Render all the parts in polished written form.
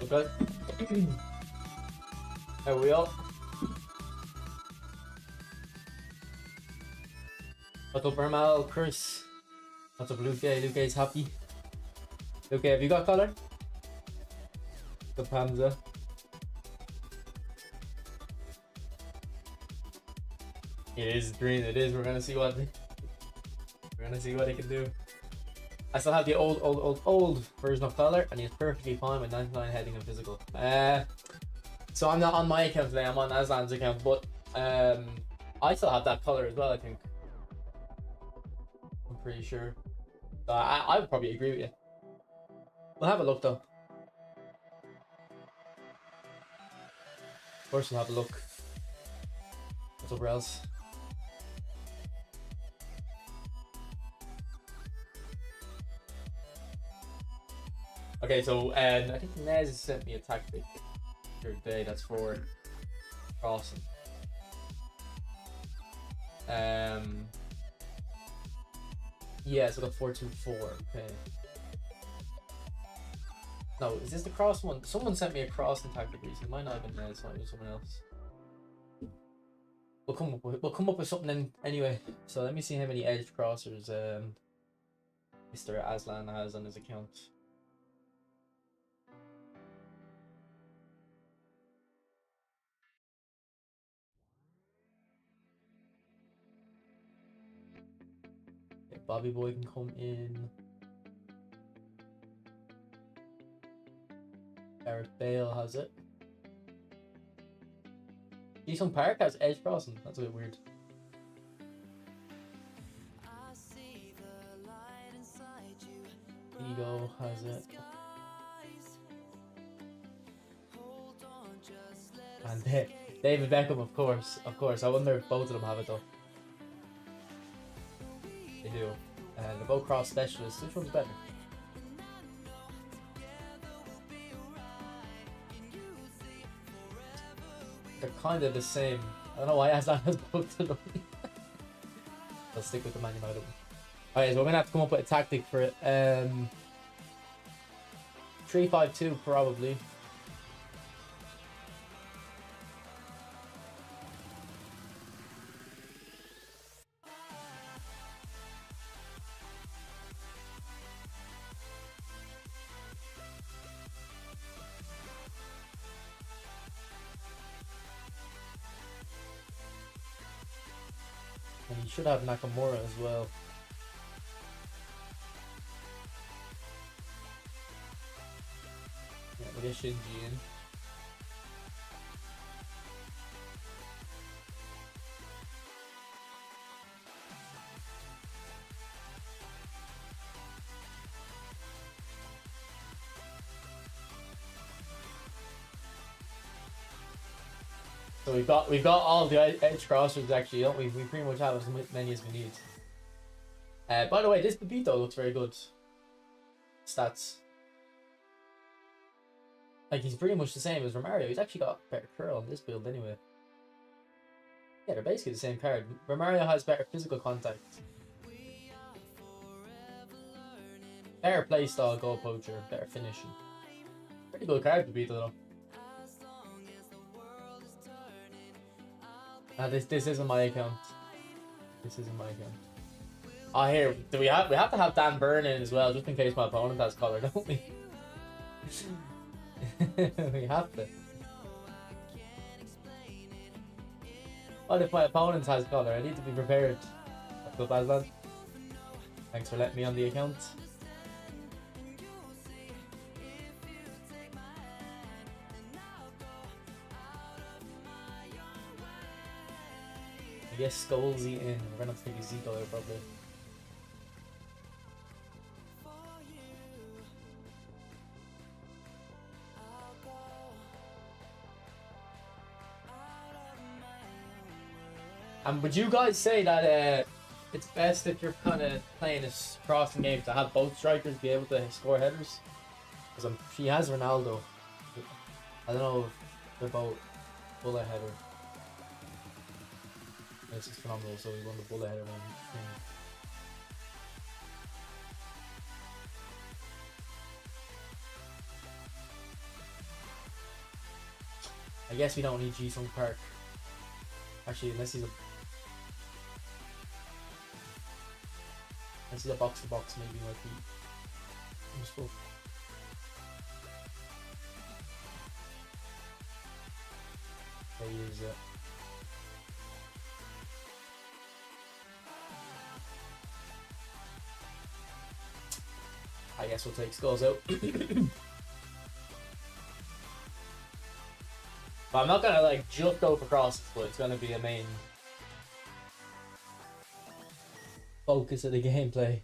Okay. There we are. What's up, Ermal? Chris? What's up, Luke? Luke's happy. Luke, have you got color? The Panza. It is green. It is. We're gonna see what he can do. I still have the old version of color, and he's perfectly fine with 99 heading and physical. So I'm not on my account today. I'm on Aslan's account, but I still have that color as well. I think. I'm pretty sure. I would probably agree with you. We'll have a look though. Of course, we'll have a look. What's up, else? Okay, so I think Nez sent me a tactic today that's for crossing. Yeah, so the 4-2-4. Okay. No, is this the cross one? Someone sent me a crossing tactic recently. It might not have been Nez, it might have been someone else. We'll come up with something anyway. So let me see how many edge crossers Mr. Aslan has on his account. Okay, Bobby Boy can come in. Eric Bale has it. Jason Park has edge crossing. That's a bit weird. Ego has it. And David Beckham, of course. I wonder if both of them have it though. They do. And they're both cross specialists. Which one's better? They're kind of the same. I don't know why Aslan has both of them. I'll stick with the Man United one. Alright, so we're gonna have to come up with a tactic for it. 3-5-2 probably. And you should have Nakamura as well. Yeah, we'll get Shinji in. So we've got all the edge crossers actually, don't we? We pretty much have as many as we need. By the way, this Pepito looks very good. Stats. Like he's pretty much the same as Romario. He's actually got better curl on this build anyway. Yeah, they're basically the same card. Romario has better physical contact. Better playstyle, goal poacher, better finishing. Pretty good card to beat though. This isn't my account. This isn't my account. Oh, here we have to have Dan Burn in as well, just in case my opponent has color, don't we? We have to. What if my opponent has color? I need to be prepared. What's up, Aslan? Thanks for letting me on the account. I guess Skolzy in. We're gonna have to take a Z color probably. And would you guys say that it's best if you're kind of playing a crossing game to have both strikers be able to score headers? Because she has Ronaldo. I don't know if they're both bullet header. This is phenomenal, so we won the bullet header one. I guess we don't need Jisung Park. Actually, unless he's a box to box, maybe might be useful. There he is, yeah. I guess we'll take Skulls out. But I'm not gonna like just go for crosses, but it's gonna be a main focus of the gameplay.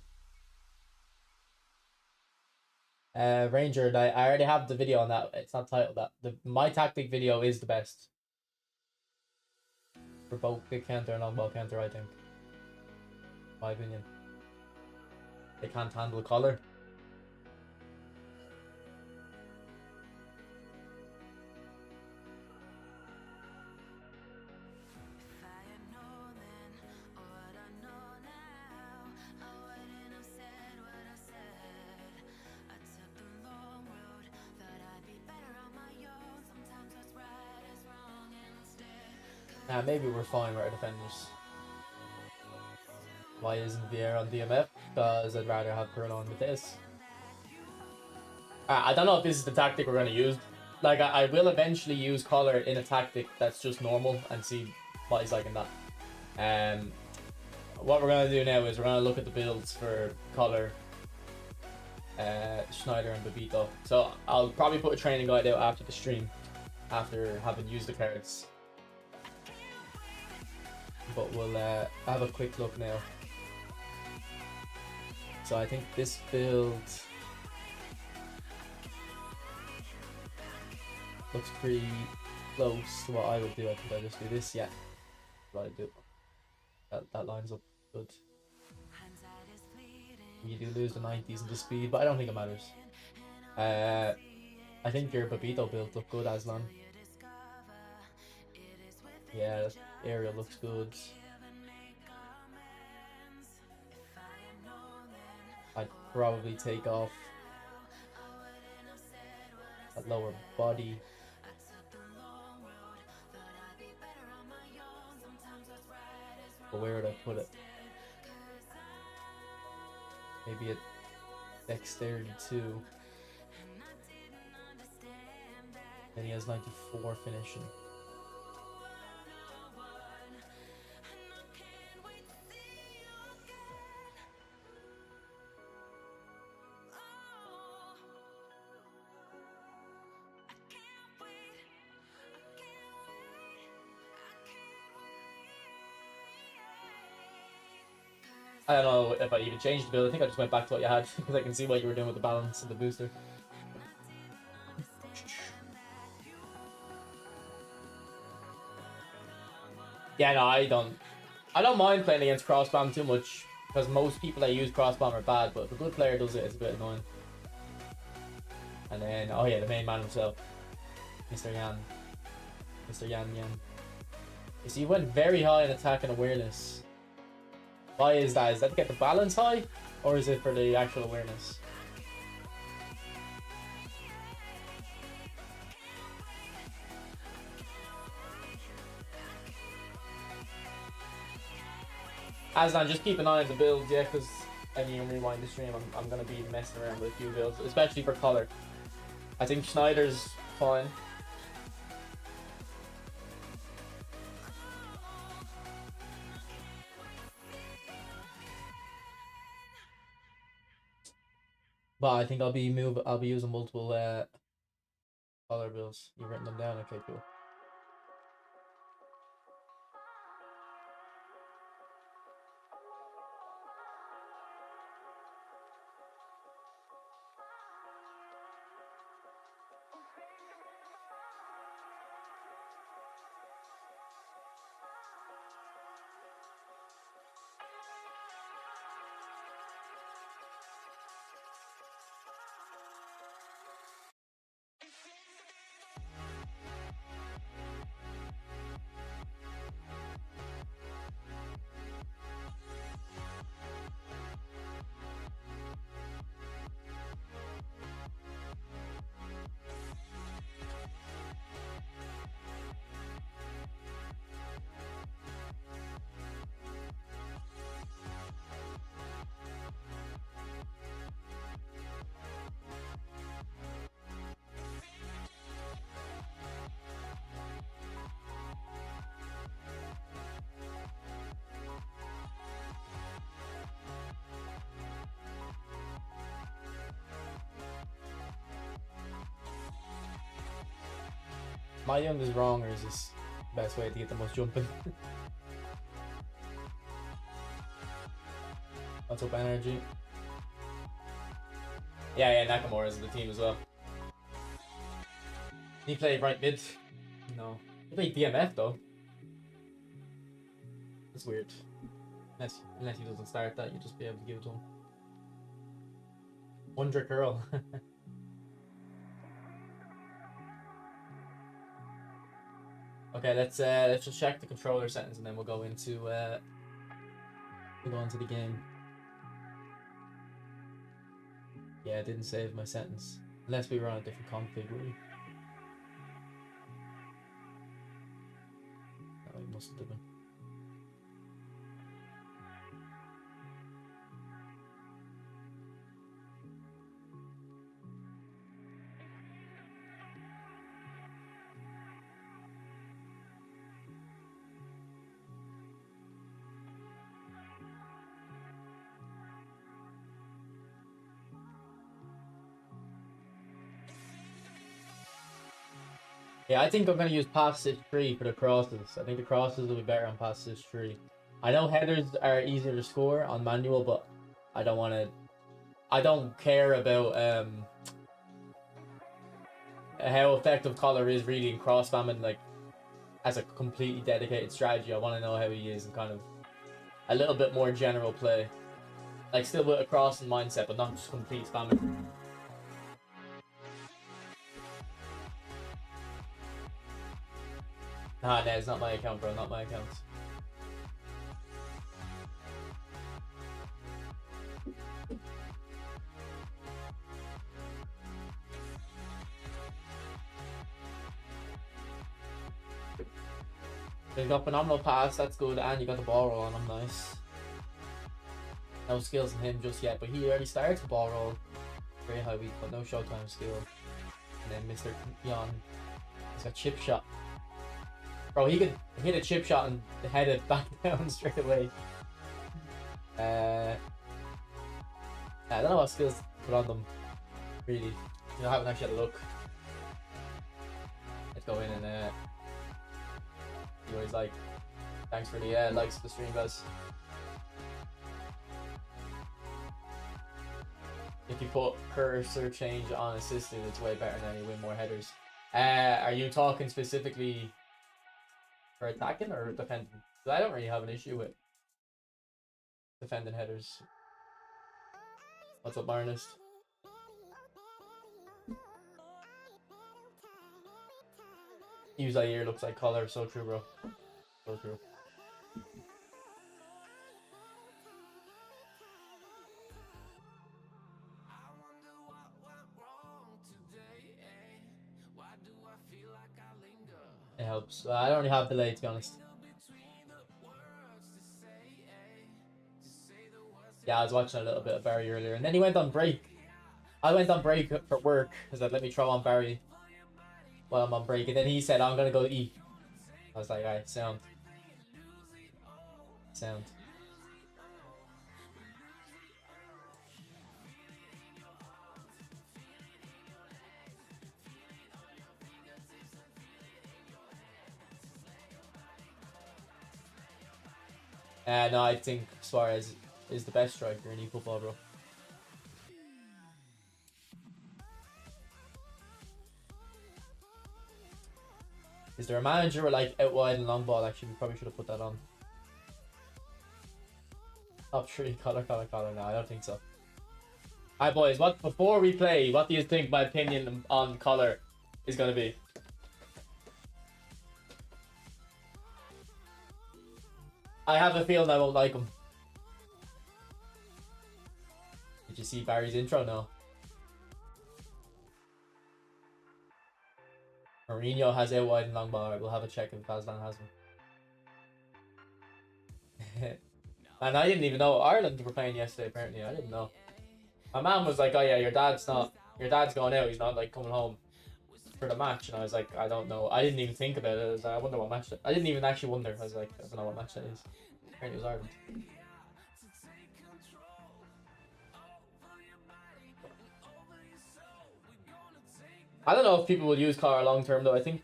Ranger, I already have the video on that. It's not titled that. My tactic video is the best for both big counter and long ball counter, I think. My opinion. They can't handle color. Maybe we're fine with our defenders. Why isn't Vieira on DMF? Because I'd rather have Curl on with this. I don't know if this is the tactic we're going to use. Like, I will eventually use Collar in a tactic that's just normal and see what he's like in that. What we're going to do now is we're going to look at the builds for Collar, Schneider and Babito. So I'll probably put a training guide out after the stream, after having used the cards. But we'll have a quick look now. So I think this build looks pretty close to what I would do. I think I just do this. Yeah, what I do. That lines up good. You do lose the 90s in the speed, but I don't think it matters. I think your Babito build looked good, Aslan. Yeah, that area looks good. I'd probably take off that lower body. But where would I put it? Maybe at Dexterity 2. And he has 94 finishing. I don't know if I even changed the build. I think I just went back to what you had because I can see what you were doing with the balance and the booster. Yeah, no, I don't mind playing against crossbomb too much because most people that use crossbomb are bad, but if a good player does it, it's a bit annoying. And then, oh yeah, the main man himself, Mr. Yan. You see, he went very high in attack and awareness. Why is that? Is that to get the balance high? Or is it for the actual awareness? Aslan, just keep an eye on the builds, yeah, because when you rewind the stream, I'm going to be messing around with a few builds, especially for color. I think Schneider's fine. But I think I'll be using multiple color builds. You've written them down, okay, cool. Am I doing this wrong, or is this the best way to get the most jumping? What's up, energy? Yeah, Nakamura's in the team as well. He played right mid. No. He played DMF though. That's weird. Unless he doesn't start that, you just be able to give it to him. Wonder Curl. Okay, let's just check the controller settings and then we'll go into the game. Yeah, I didn't save my settings. Unless we were on a different config, were we? No, we must have been. Yeah, I think I'm going to use pass stitch 3 for the crosses. I think the crosses will be better on pass stitch 3. I know headers are easier to score on manual, but I don't care about how effective Collar is really in cross spamming, like, as a completely dedicated strategy. I want to know how he is in kind of a little bit more general play. Like, still with a crossing mindset, but not just complete spamming. Nah, it's not my account, bro. Not my account. You got phenomenal pass, that's good, and you got the ball roll on him, nice. No skills in him just yet, but he already starts the ball roll. Very high weak, but no showtime skill. And then Mr. Yon, he's got chip shot. Bro, he could hit a chip shot and head it back down straight away. I don't know what skills to put on them, really. You know, I haven't actually had a look. Let's go in and see what he's like. Thanks for the likes of the stream, guys. If you put cursor change on assisted, it's way better than you win more headers. Are you talking specifically for attacking or defending? Because I don't really have an issue with defending headers. What's up, Marnist? Use that ear looks like color. So true, bro. So true. It helps. I don't really have delay, to be honest. Yeah, I was watching a little bit of Barry earlier, and then he went on break. I went on break for work because I let me throw on Barry while I'm on break, and then he said, "I'm gonna go eat." I was like, "Alright, sound." No, I think Suarez is the best striker in eFootball, bro. Is there a manager with like out wide and long ball? Actually, we probably should have put that on. Top 3, color. No, I don't think so. Alright, boys. Before we play, what do you think my opinion on color is gonna be? I have a feeling I won't like him. Did you see Barry's intro? No. Mourinho has out wide and long ball. Right, we'll have a check if Aslan has one. And I didn't even know Ireland were playing yesterday. Apparently, I didn't know. My mom was like, "Oh yeah, your dad's going out. He's not like coming home for the match." And I was like, "I don't know. I didn't even think about it. I was like, I wonder what match." I didn't even actually wonder. I was like, I don't know what match that is. Apparently, it was Ireland. I don't know if people will use color long term though. I think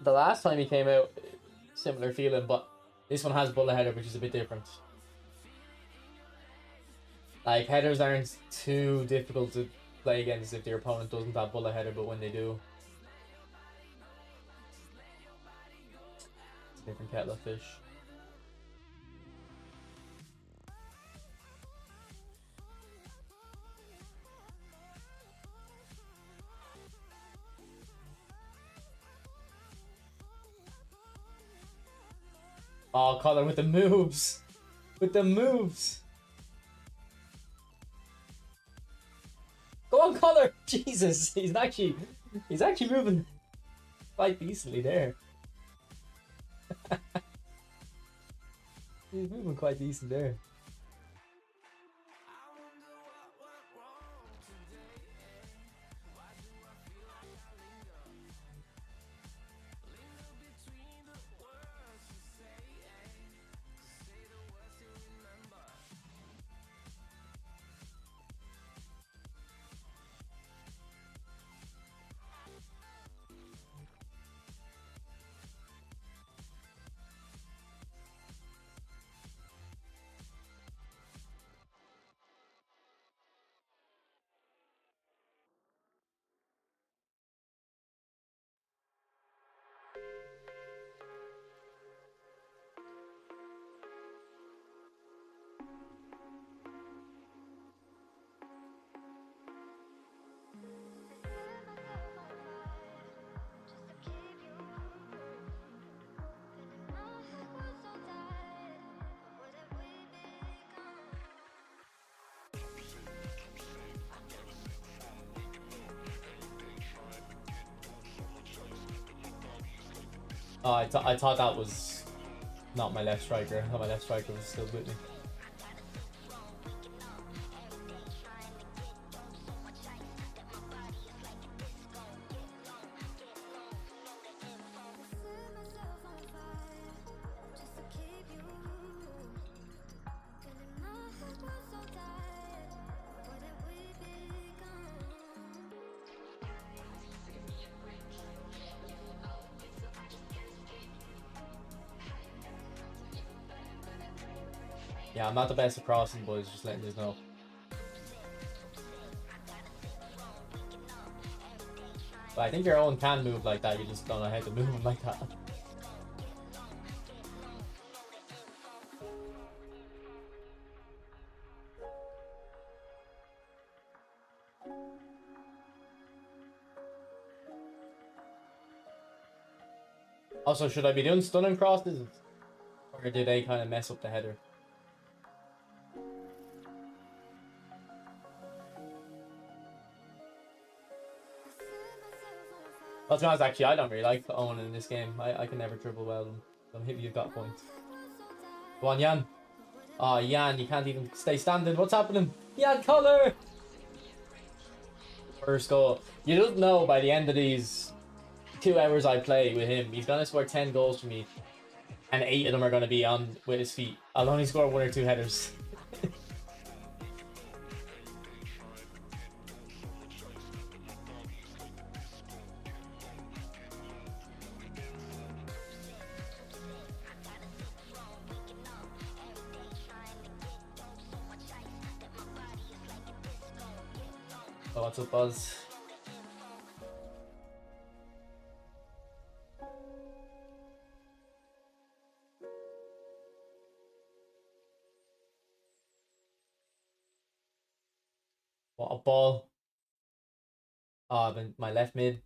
the last time he came out, similar feeling, but this one has bullet header, which is a bit different. Like, headers aren't too difficult to play against if your opponent doesn't have bullet header, but when they do, it's a different kettle of fish. Oh, Collar with the moves! With the moves! Go on, Collar! Jesus, he's actually moving quite decently there. He's moving quite decent there. Oh, I thought that was not my left striker. I thought my left striker was still with me. Yeah, I'm not the best at crossing, boys, just letting you know. But I think your own can move like that, you just don't know how to move them like that. Also, should I be doing stunning crosses? Or do they kind of mess up the header? Well, to be honest, actually, I don't really like Owen in this game. I can never dribble well, so maybe you've got points. Go on, Jan. Oh, Jan, you can't even stay standing. What's happening? Jan Koller! First goal. You don't know by the end of these 2 hours I play with him, he's going to score 10 goals for me. And 8 of them are going to be on with his feet. I'll only score 1 or 2 headers. Oh, what's up, Buzz? What a ball. Oh, my left mid,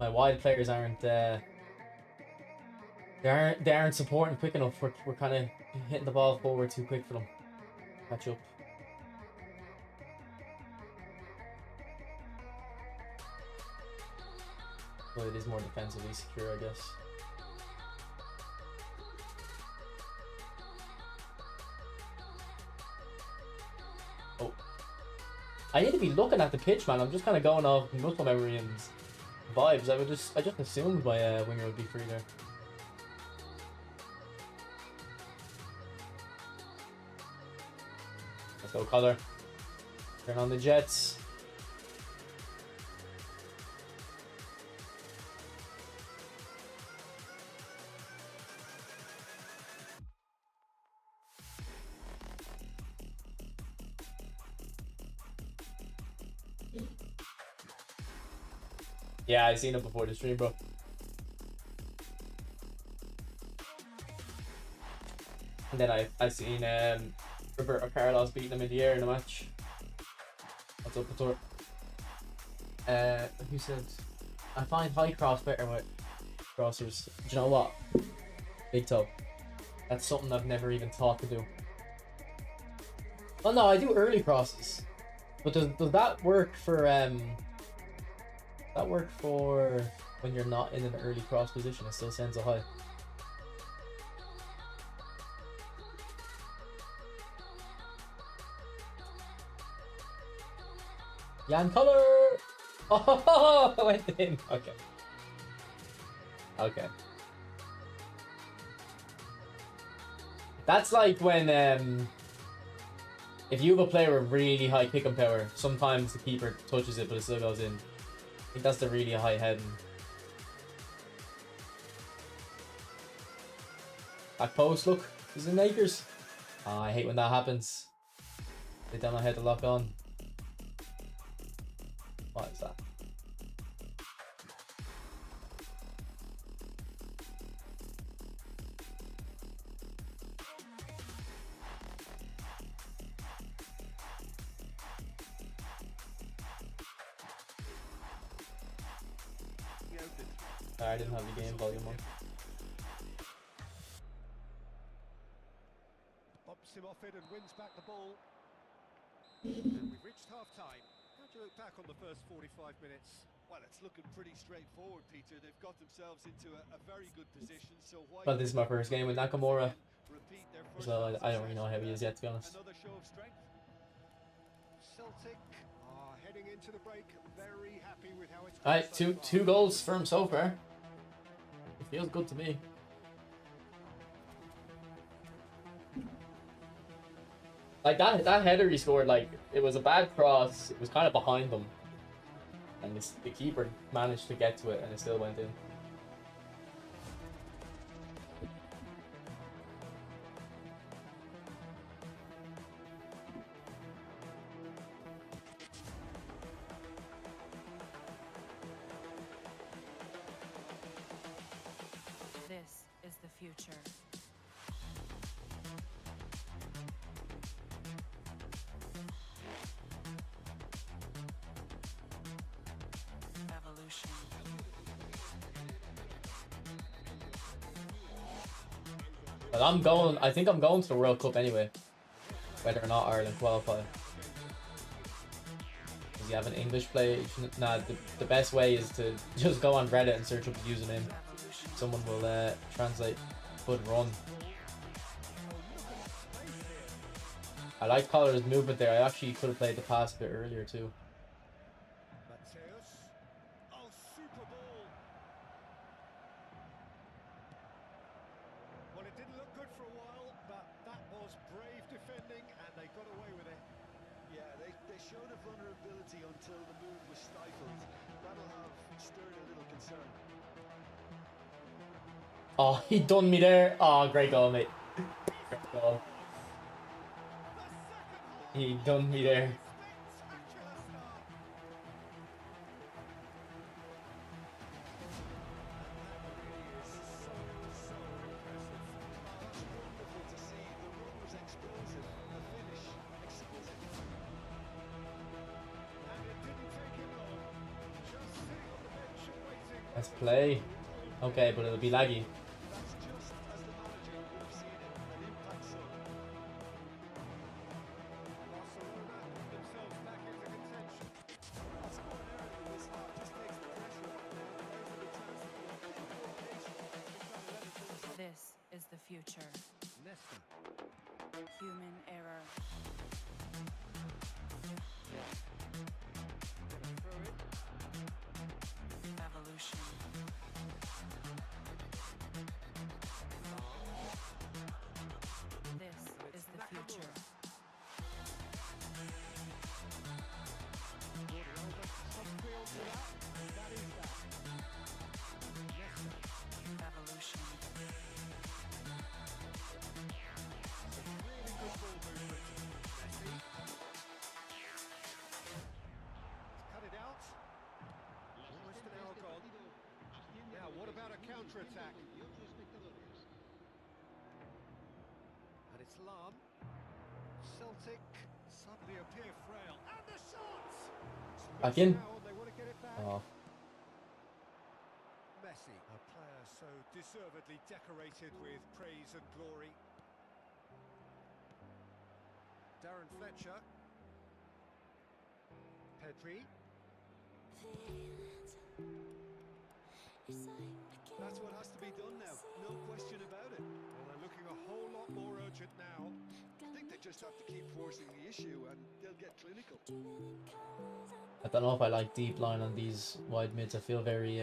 my wide players aren't they aren't supporting quick enough. We're kind of hitting the ball forward too quick for them. Catch up. Well, it is more defensively secure, I guess. Oh. I need to be looking at the pitch, man. I'm just kind of going off muscle memory and vibes. I just assumed my winger would be free there. Let's go, Collar. Turn on the Jets. Yeah, I seen it before the stream, bro. And then I seen Roberto Carlos beating him in the air in a match. What's up, Pator? Who said I find high cross better with crossers. Do you know what? Big toe. That's something I've never even thought to do. Well, no, I do early crosses. But does that work for that work for when you're not in an early cross position? It still sends a high. Jan Koller! Oh, I went in. Okay. Okay. That's like when if you have a player with really high kicking power, sometimes the keeper touches it but it still goes in. I think that's the really high heading. Back post, look, is it Nakers? Oh, I hate when that happens. They don't know how to lock on. What is that? I didn't have the game volume on. Pops him off it and wins back the ball. And we've reached half time. How do you look back on the first 45 minutes? Well, it's looking pretty straightforward, Peter. They've got themselves into a very good position. So why? Well, this is my first game with Nakamura, so I don't really know how he is yet, to be honest. Another show of strength. Celtic are heading into the break. Very happy with how it's. Alright, two goals for him so far. It feels good to me. Like that header he scored, like it was a bad cross. It was kind of behind them, and the keeper managed to get to it, and it still went in. This is the future. Evolution. But I think I'm going to the World Cup anyway, whether or not Ireland qualify. Because you have an English play. Nah, the best way is to just go on Reddit and search up the username. Someone will translate good run. I like Coller's movement there. I actually could have played the pass a bit earlier too. Mateus. Oh, super ball. Well, it didn't look good for a while, but that was brave defending, and they got away with it. Yeah, they showed a vulnerability until the move was stifled. That'll have stirred a little concern. Oh, he done me there. Oh, great goal, mate. Great goal. He done me there. Let's play. Okay, but it'll be laggy. This is the future. Nesta. Human error. Evolution. This is the future. Evolution. counter-attack. And it's Lam. Celtic suddenly appear frail. And the shots! Back in. Now they want to get it back. Oh, Messi, a player so deservedly decorated with praise and glory. Darren Fletcher. Pedri. That's what has to be done now, no question about it. Well, they're looking a whole lot more urgent now. I think they just have to keep forcing the issue and they'll get clinical. I don't know if I like deep line on these wide mids. I feel very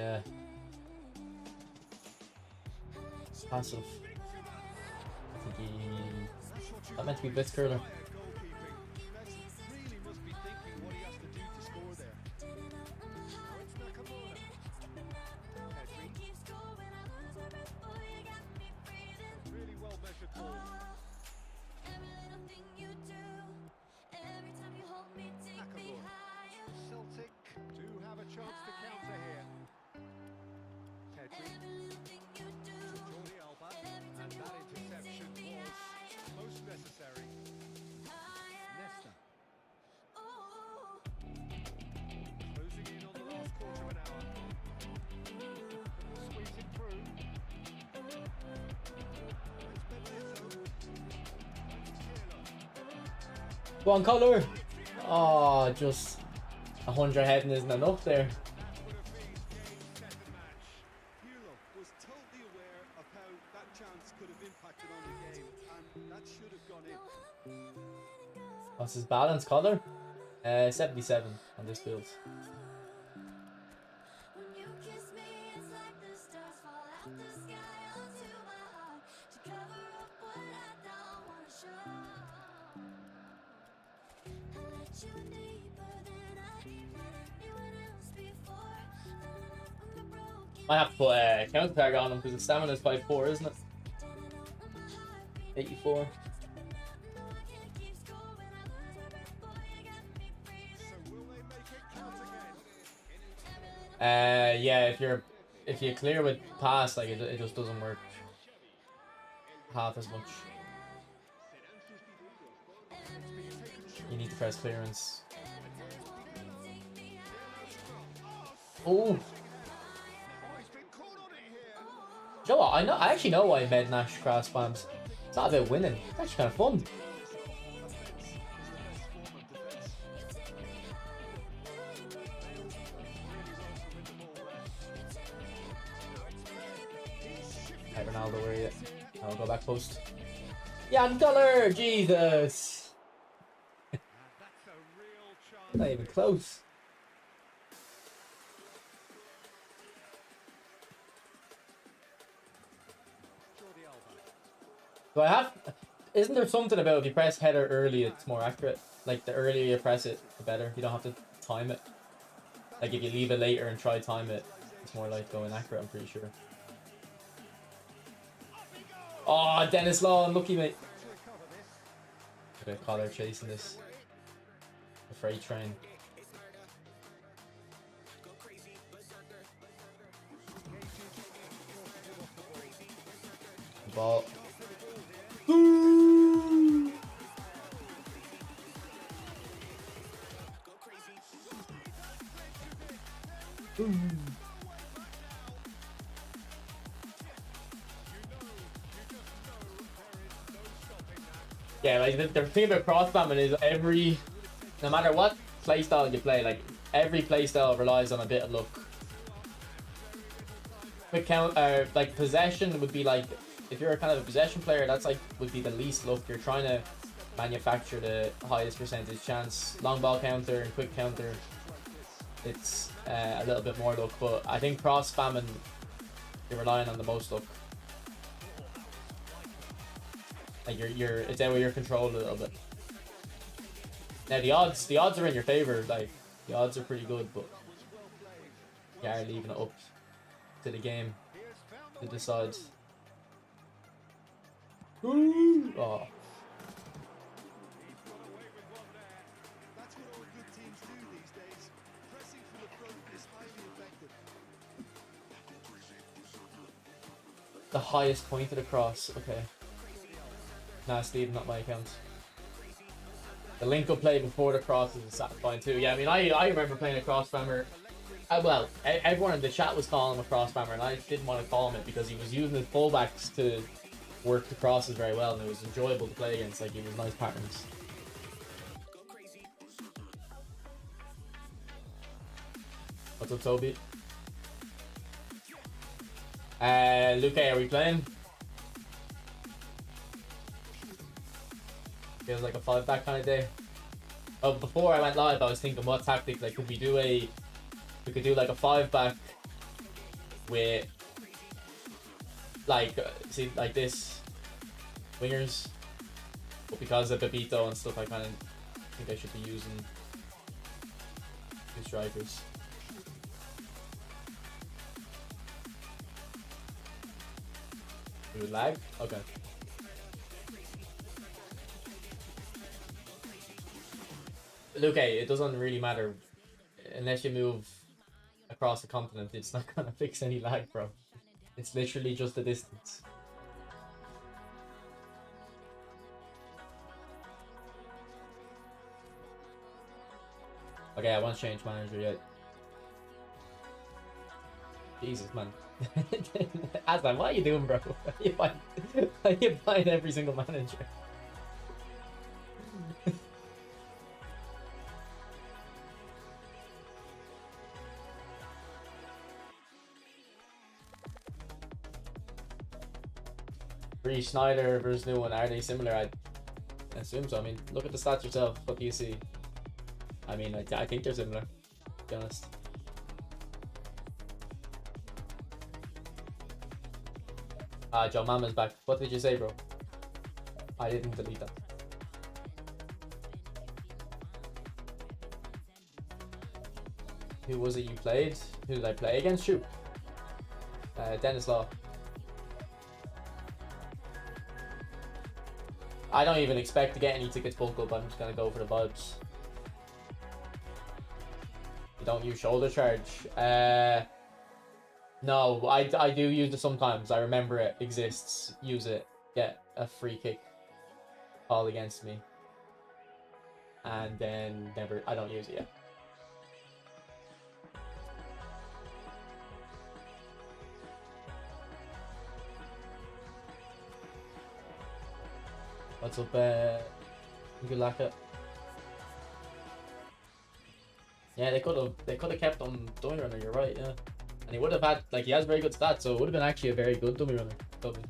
passive. I think that meant to be Blitzcurler. Goalkeeping. Messi really must be thinking what he has to do to score there. Now it's Nakamura. Pedri. Really well measured ball. Nakamura. Celtic do have a chance to counter here. Pedri. To Jordi Alba. And that interception was most necessary. Nesta. Closing in on the last quarter of an hour. Squeezing through. It's Benedetto. Taylor. Go on, Collar. Oh, just 100 heading isn't enough there. Would have been game, set and match. Pirlo was totally aware of how that chance could have impacted on the game, and that should have gone in. What's his balance, Collar? 77 on this build. Might have to put a counter target on him because his stamina is 5'4", isn't it? 84. So will they make it count again? Yeah, if you clear with pass, like it just doesn't work half as much. You need to press clearance. Oh. You know what? I actually know why Med Nash cross spams. It's not about winning. It's actually kind of fun. Hey Ronaldo, where are you? I'll go back post. Jan Collar! Jesus! That's a real chance. Not even close. Jordi Alba. Do I have? Isn't there something about if you press header early, it's more accurate? Like the earlier you press it, the better. You don't have to time it. Like if you leave it later and try time it, it's more like going accurate. I'm pretty sure. Oh, Dennis Law, unlucky mate. Okay, Collar chasing this. The freight train. The ball. Ooh. Ooh. Yeah, like the thing about cross spamming is no matter what playstyle you play, like every playstyle relies on a bit of luck. Quick count, like possession would be like, if you're a kind of a possession player, that's like would be the least luck. You're trying to manufacture the highest percentage chance. Long ball counter and quick counter, it's a little bit more luck. But I think cross spamming, you're relying on the most luck. Like it's out of your control a little bit. Now the odds are in your favor. Like the odds are pretty good, but you are leaving it up to the game to decide. Ooh. Oh. That's what all good teams do these days. Pressing from the front is highly effective. The highest point of the cross. Okay. Nah, Steve, not my account. The link-up play before the cross is satisfying too. Yeah, I mean, I remember playing a cross spammer. Well, everyone in the chat was calling him a cross spammer, and I didn't want to call him it because he was using his fullbacks to work the crosses very well, and it was enjoyable to play against. Like, he was nice patterns. What's up, Toby? Luke, are we playing? Feels like a 5-back kind of day. Oh, before I went live, I was thinking, what tactic? Like, could we do like a 5-back with, like, see, like this, wingers. But because of Babito and stuff, I kind of think I should be using 2 strikers. Do we lag? Okay. Luke, it doesn't really matter unless you move across the continent. It's not gonna fix any lag, bro. It's literally just the distance. Okay, I won't change manager yet. Jesus, man. Aslan, what are you doing, bro? Why are you buying every single manager? Bree Schneider versus new one, are they similar? I assume so. I mean, look at the stats yourself. What do you see? I mean, I think they're similar, to be honest. Joe Mama's back. What did you say, bro? I didn't delete that. Who was it you played? Who did I play against? Shoot. Dennis Law. I don't even expect to get any tickets bulk up. I'm just gonna go for the vibes. You don't use shoulder charge. No, I do use it sometimes. I remember it exists. Use it. Get a free kick called against me. And then never, I don't use it yet. What's up, good luck. Yeah, they could have kept on dummy runner. You're right, yeah. And he would have had, like, he has very good stats, so it would have been actually a very good dummy runner, probably.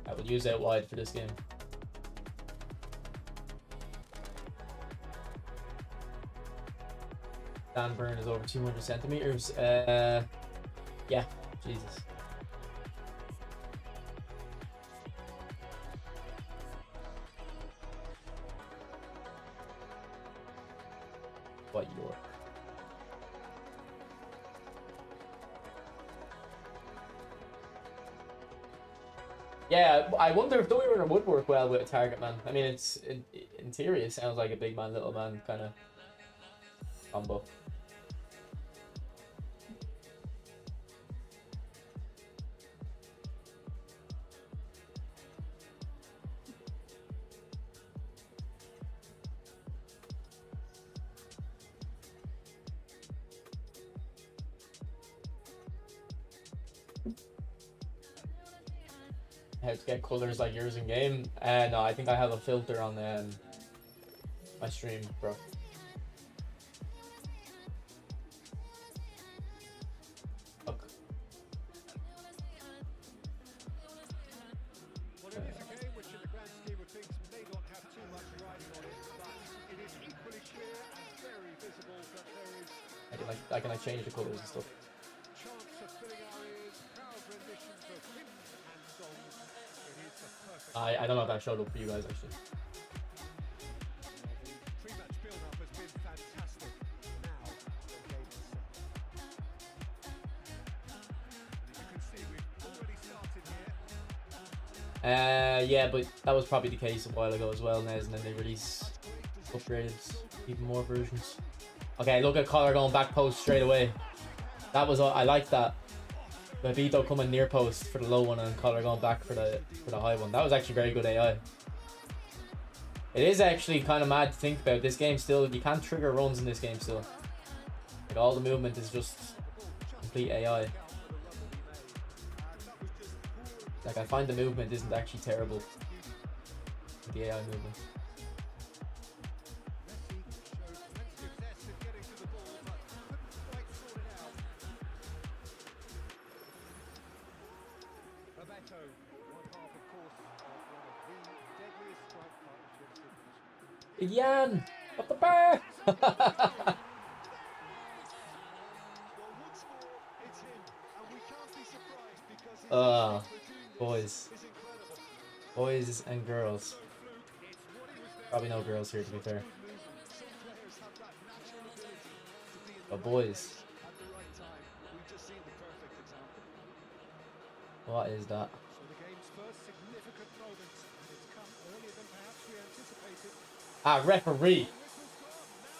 I would use that wide for this game. Dan Burn is over 200 centimeters. Yeah, Jesus. What York? Yeah, I wonder if dummy runner would work well with a target man. I mean, it's in theory it sounds like a big man, little man kind of combo. How to get colors like yours in game? No, I think I have a filter on my stream, bro. Look. Well, it is a game which, in the grand scheme of things, may not have too much riding on it, but it is equally clear and very visible that there is I can like change the colors and stuff. chance of filling our ears, proud renditions of hymns and songs. It is the perfect. I don't know if that showed up for you guys actually. The pre-match build-up has been fantastic. Now the game is set. And you can Yeah, but that was probably the case a while ago as well, Nez, and then they release upgrades, even more versions. Okay, look at Collar going back post straight away. That was I like that. Vito coming near post for the low one and Collar going back for the high one. That was actually very good AI. It is actually kind of mad to think about. This game still, you can't trigger runs in this game still. Like all the movement is just complete AI. Like I find the movement isn't actually terrible. The AI movement. Yan! Up the bar! Boys. Boys and girls. Probably no girls here to be fair. But boys. What is that? Ah, referee!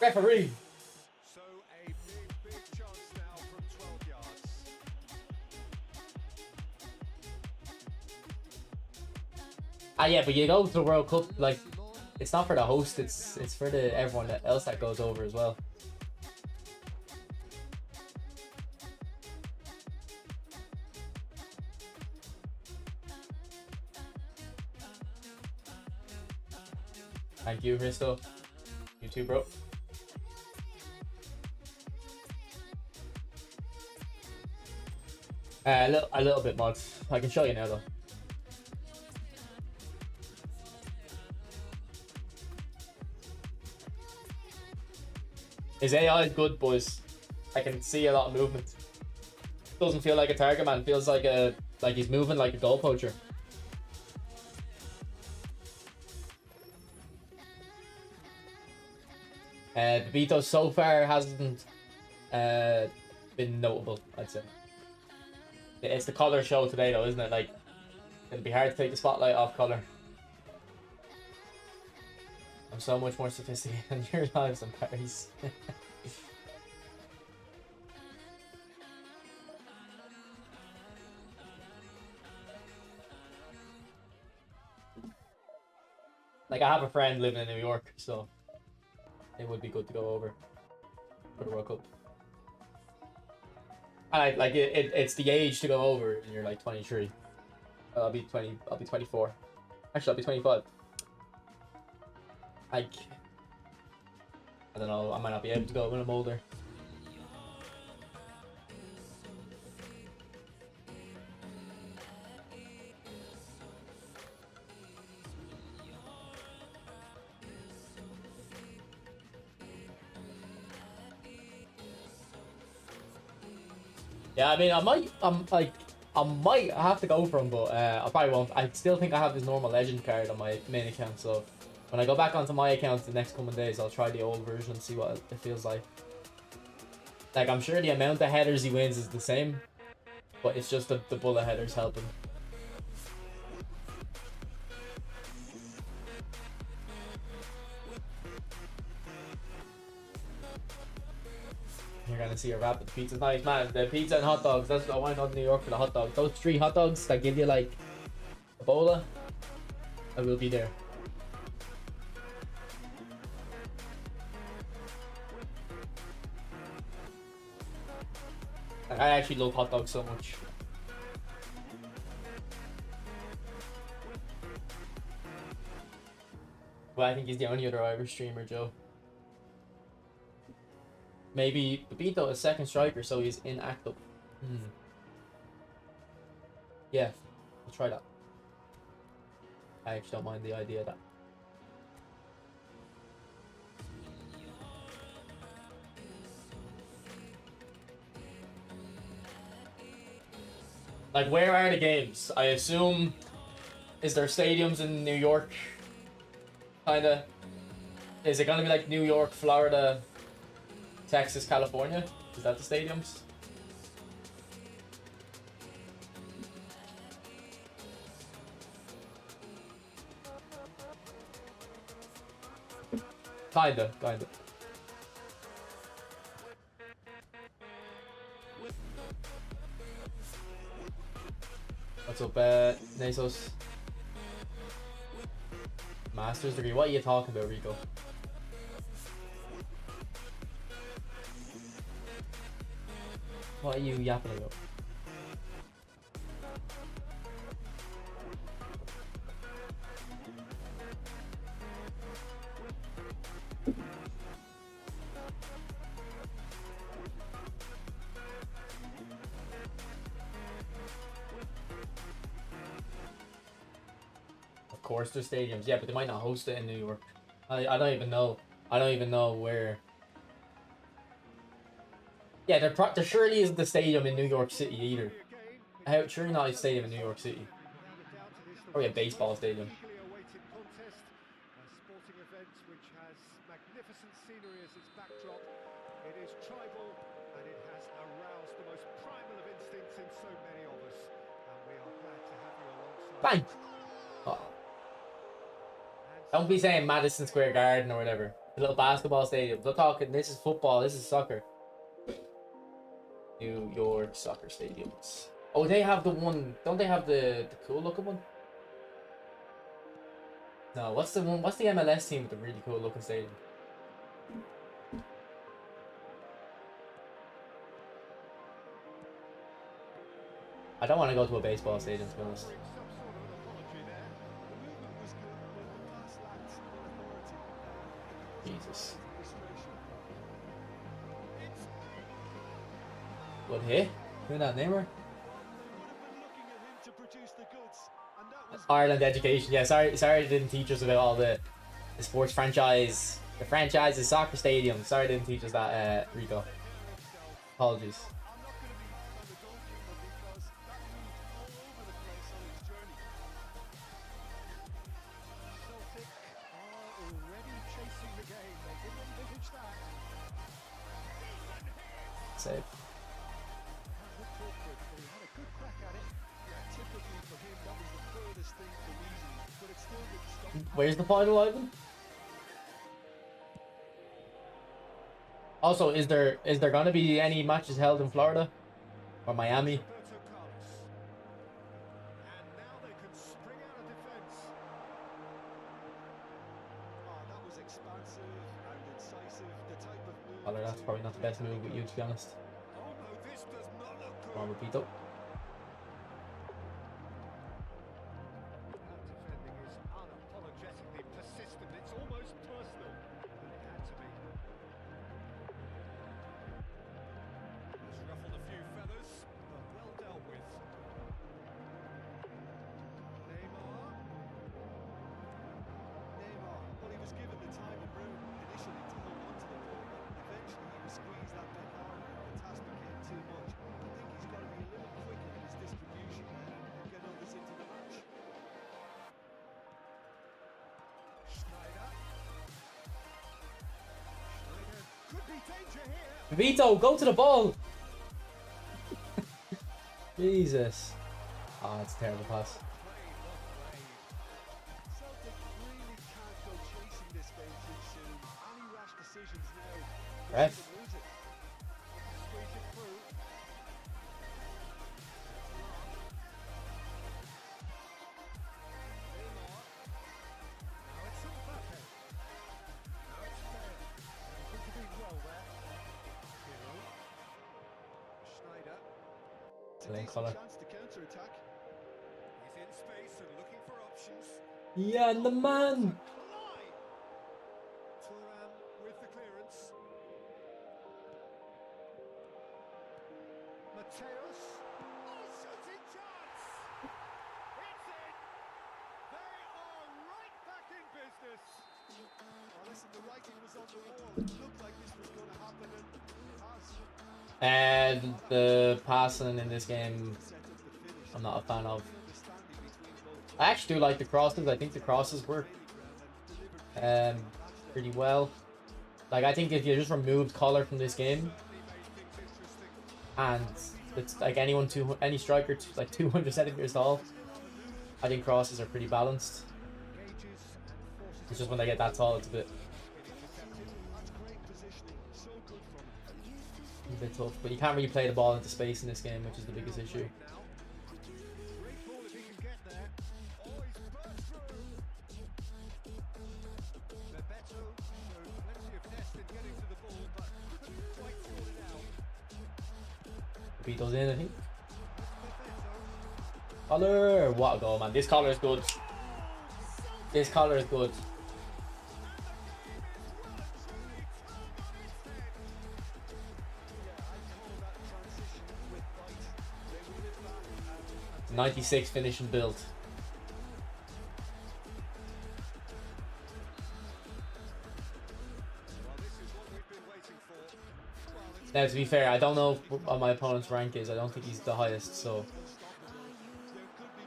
Referee! So a big chance now from 12 yards. Ah, yeah, but you go to the World Cup, like, it's not for the host, it's for everyone else that goes over as well. Thank you, Risto. You too, bro. A little bit, mods. I can show you now, though. His AI is good, boys. I can see a lot of movement. Doesn't feel like a target man. Feels like he's moving like a goal poacher. Vito so far hasn't been notable, I'd say. It's the Collar show today, though, isn't it? Like, it'll be hard to take the spotlight off Collar. I'm so much more sophisticated in your lives than Paris. Like, I have a friend living in New York, so it would be good to go over for the World Cup. And it's the age to go over, and you're like 23. I'll be 20. I'll be 24. Actually, I'll be 25. Like, I don't know. I might not be able to go when I'm older. Yeah, I mean, I might have to go for him, but I probably won't. I still think I have his normal legend card on my main account, so when I go back onto my account the next coming days, I'll try the old version and see what it feels like. Like, I'm sure the amount of headers he wins is the same, but it's just the bullet headers helping. You're gonna see a wrap at the pizza's nice, man. The pizza and hot dogs, that's what I went on to New York for the hot dogs. Those 3 hot dogs that give you like Ebola, I will be there. I actually love hot dogs so much. Well, I think he's the only other Irish streamer, Joe. Maybe Babito is second striker, so he's inactive. Yeah, we'll try that. I actually don't mind the idea of that. Like, where are the games? I assume, is there stadiums in New York? Kinda. Is it gonna be like New York, Florida, Texas, California? Is that the stadiums? Kinda. What's up, Nasos? Master's degree. What are you talking about, Rico? What are you yapping about? Of course, there's stadiums. Yeah, but they might not host it in New York. I don't even know. I don't even know where. Yeah, there surely isn't the stadium in New York City either. Surely not a stadium in New York City. Probably a baseball stadium. Eagerly awaited contest, a sporting event which has magnificent scenery as its backdrop. It is tribal and it has aroused the most primal of instincts in so many of us. And we are glad to have you alongside. Bang! Oh. Don't be saying Madison Square Garden or whatever. The little basketball stadium. They're talking, this is football, this is soccer. New York soccer stadiums. Oh, they have the one. Don't they have the cool looking one? No, what's the one? What's the MLS team with the really cool looking stadium? I don't want to go to a baseball stadium, to be honest. Some sort of an apology there. The movement was good, but the pass lacked authority. Jesus. Frustration. Good hit. Who that, Neymar? They would have been looking at him to produce the goods, and that was Ireland education. Yeah, sorry they didn't teach us about all the sports franchise. The franchise is soccer stadium. Sorry they didn't teach us that, Rico. Apologies. I'm not going to be hard on the goalkeeper because that moved all over the place on its journey. Celtic are already chasing the game. They didn't envisage that. Save. That looked awkward, but he had a good crack at it. Yeah, typically for him, that was the furthest thing from easy, but it still didn't stop. Where's the final, Ivan? Also, is there gonna be any matches held in Florida or Miami? Roberto Carlos. And now they can spring out of defence. Oh, that was expansive and incisive, the type of move. Color, that's probably not the best move with you, to be honest. Oh no, this does not look good. Come on, Pepito. That defending is unapologetically persistent. It's almost personal. And it had to be. Has ruffled a few feathers, but well dealt with. Neymar. Neymar, well, he was given the time and room initially to hold on to the ball, but eventually he was squeezed that bit harder. The task became too much. I think he's got to be a little quicker in his distribution and get others into the match. Schneider. Schneider could be danger here. Pepito, go to the ball! Jesus. Oh, it's a terrible pass. Played, well played. Celtic really can't go chasing this game too soon. Any rash decisions now. Ref. They could lose it. Squeeze it through. Neymar. Now it's Mbappe. Now it's Bale. Intervened well there. Hero. Schneider. It's a Lane decent Collar. chance to counter-attack. He's in space and looking for options. Yeah, the man! Collide. Thuram with the clearance. Mateus. Oh, shooting chance! It's in! They are right back in business. Oh, listen, the writing was on the wall. It looked like this was going to happen, and it has. And the passing in this game, Set up the finish. I'm not a fan of. Understanding between both I actually do like the crosses. I think the crosses work pretty well. Like, I think if you just removed Collar from this game, and it's like any striker like 200 centimeters tall, I think crosses are pretty balanced. It's just when they get that tall, it's a bit a bit tough, but you can't really play the ball into space in this game, which is the biggest issue. Great ball if he can get there. Oh, he's burst through. Bebeto showed plenty of test in getting to the ball, but couldn't quite sort it out. Beat those in, I think. Bebeto. Collar, what a goal, man. This collar is good. This collar is good. Yeah, I call that transition with bite. They will live back and 96 finish and build. Well, this is what we've been waiting for. Well, it's Now, to be fair, I don't know what my opponent's rank is. I don't think he's the highest, so. unstoppable. There could be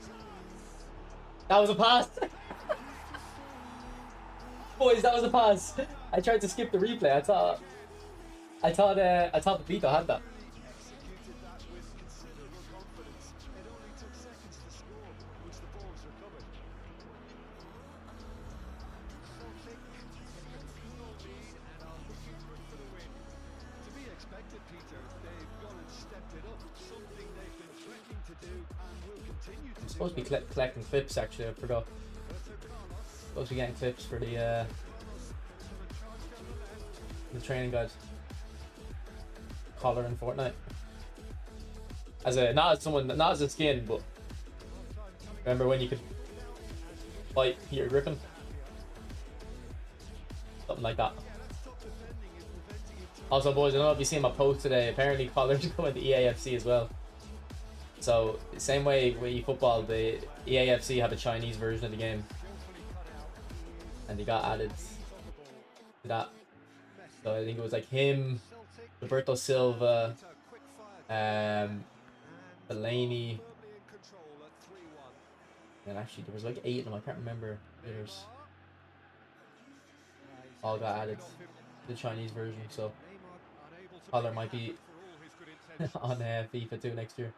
more on the way. That was a pass! Boys, that was a pass! I tried to skip the replay. I thought the Vito had that. Executed that with considerable confidence. It only took seconds to score once the ball was recovered. Celtic in a 2-0 lead and are looking good for the win. To be expected, Peter, they've gone and stepped it up. Something they've been trekking to do and will continue to do. Supposed to be collecting clips, actually. I forgot. Supposed to be getting clips for the training guide. Collar in Fortnite. As a not as a skin, but remember when you could fight Peter Griffin? Something like that. Also, boys, I don't know if you've seen my post today. Apparently, Collar's going to EAFC as well. So, the same way with eFootball, the EAFC have a Chinese version of the game. And they got added to that. So I think it was like him, Roberto Silva, Delaney, and actually there was like 8 of them. I can't remember. There's all got added to the Chinese version. So Collar might be on FIFA 2 next year.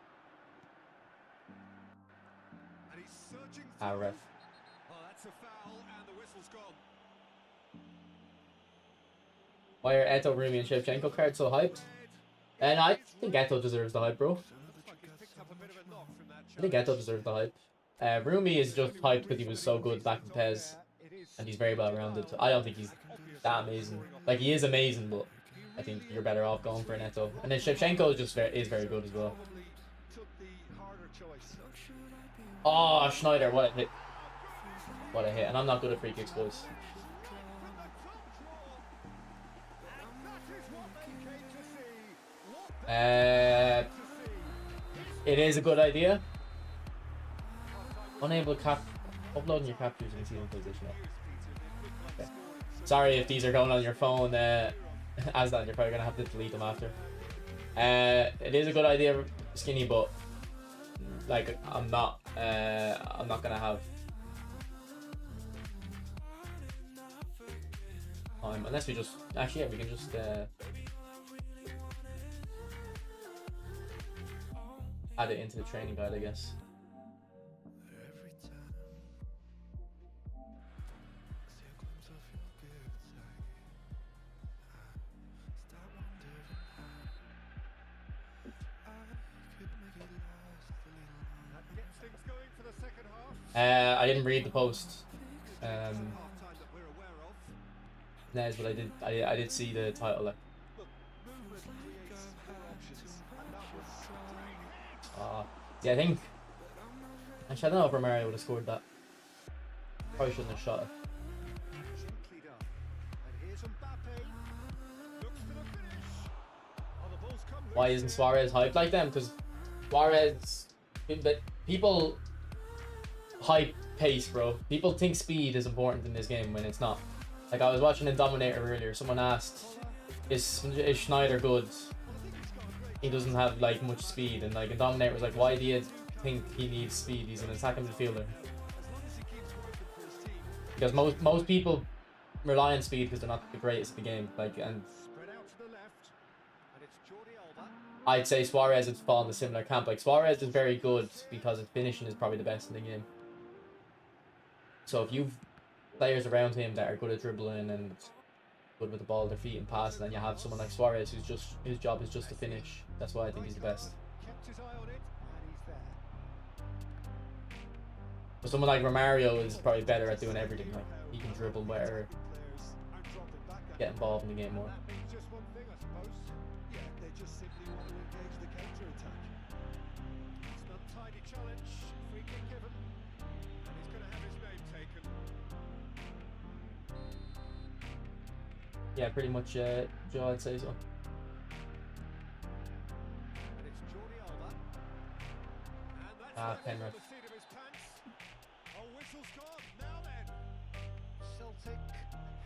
Ref. Oh, that's a foul and the whistle's gone. Why are Eto, Rumi, and Shevchenko cards so hyped? And I think Eto deserves the hype, bro. I think Eto deserves the hype. Rumi is just hyped because he was so good back in PES, and he's very well rounded. I don't think he's that amazing. Like, he is amazing, but I think you're better off going for an Eto. And then Shevchenko is very good as well. Oh, Schneider, what a hit. What a hit. And I'm not good at free kicks, boys. It is a good idea. Unable to uploading your captures in season position. Okay. Sorry if these are going on your phone, as that you're probably gonna have to delete them after. It is a good idea, Skinny, but like I'm not gonna have time unless we just actually we can just add it into the training guide, I guess. I didn't read the post. Nez, but I did see the title there. Yeah, I think. Actually, I don't know if Romario would have scored that. Probably shouldn't have shot it. Why isn't Suarez hyped like them? Because Suarez, people hype pace, bro. People think speed is important in this game when it's not. Like, I was watching in Dominator earlier. Someone asked, "Is Schneider good? He doesn't have like much speed." And like in Dominator was like, "Why do you think he needs speed? He's an attacking midfielder." Because most people rely on speed because they're not the greatest at the game. Like, and I'd say Suarez would fall in a similar camp. Like, Suarez is very good because his finishing is probably the best in the game. So if you've players around him that are good at dribbling and good with the ball, their feet and pass, and then you have someone like Suarez who's just his job is just to finish. That's why I think he's the best. Kept his eye on it, and he's there. But someone like Romario is probably better at doing everything. Like he can dribble better, get involved in the game more. That means just one thing, I suppose. Yeah, they just simply want to engage the counter-attack. It's an untidy challenge, free kick given, and he's going to have his name taken. Yeah, pretty much. Joe, I'd say so. And it's Jordi Alba. And that's left him on Penrith. the seat of his pants. Oh, whistle's gone. Now then. Celtic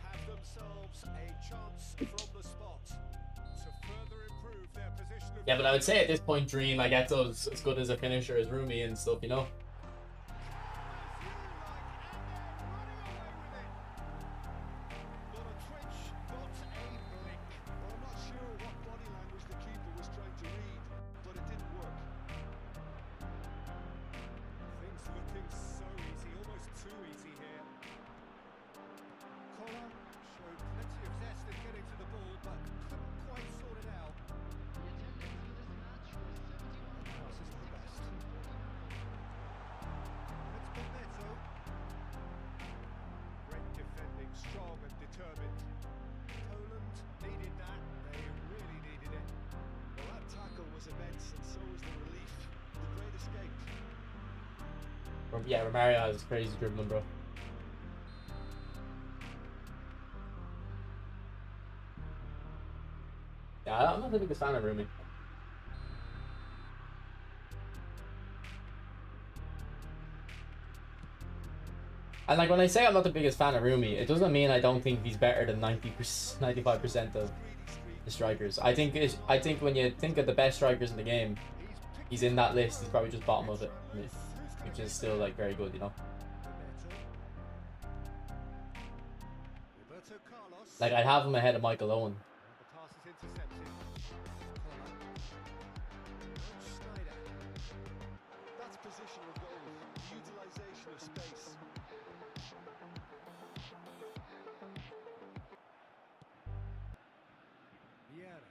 have themselves a chance from the spot to further improve their position of Yeah, but I would say at this point, Dream, like Eto's as good as a finisher as Rumi and stuff, you know. Strong and determined. Poland needed that. They really needed it. Well, that tackle was immense, and so was the relief. The great escape. Yeah, Romario has crazy dribbling, bro. Yeah, I'm not the biggest fan of Rumi. And like when I say I'm not the biggest fan of Rumi, it doesn't mean I don't think he's better than 95% of the strikers. I think when you think of the best strikers in the game, he's in that list. He's probably just bottom of it, which is still like very good, you know. Roberto Carlos. Like I'd have him ahead of Michael Owen. The pass is intercepted. Schneider. That's positional goal. Utilization of space. Vieira.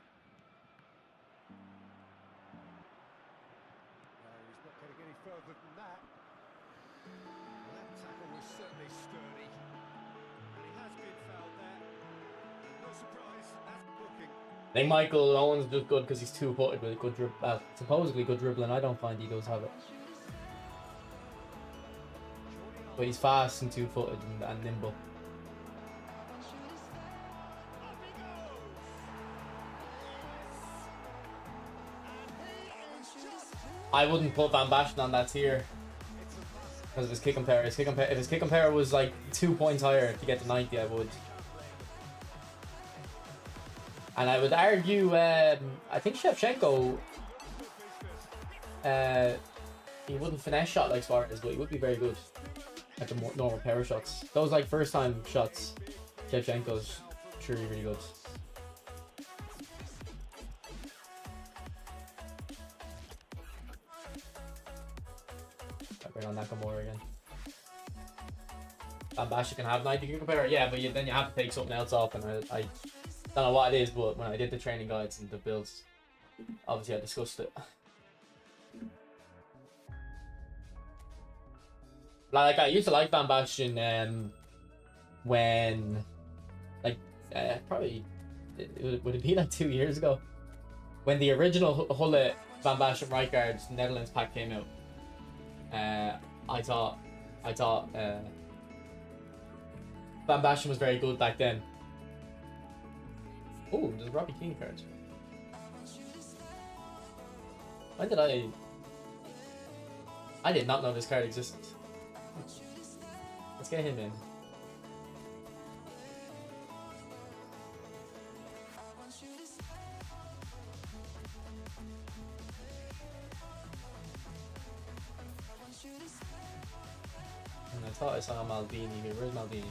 No, he's not getting any further than that. Well, that tackle was certainly sturdy. And he has been fouled there. No surprise, that's booking. I think Michael Owen's just good because he's two-footed with a good supposedly good dribbling. I don't find he does have it, but he's fast and two-footed and nimble. I wouldn't put Van Basten on that tier because of his kick and power. If his kick and power was like 2 points higher to get to 90, I would. And I would argue, I think Shevchenko, he wouldn't finesse shot like Suarez, but he would be very good at the more normal power shots. Those like first time shots, Shevchenko's truly really good. Bring on Nakamura again. Van Basten can have 90 kick and power, yeah, but then you have to take something else off, and I don't know what it is, but when I did the training guides and the builds, obviously I discussed it. Like I used to like Van Basten when, like, probably would it be like 2 years ago, when the original Hulle Van Basten right guard Netherlands pack came out. I thought Van Basten was very good back then. Oh, there's a Robbie Keane card. When did I did not know this card existed. Let's get him in. And I thought I saw Maldini here. Where's Maldini?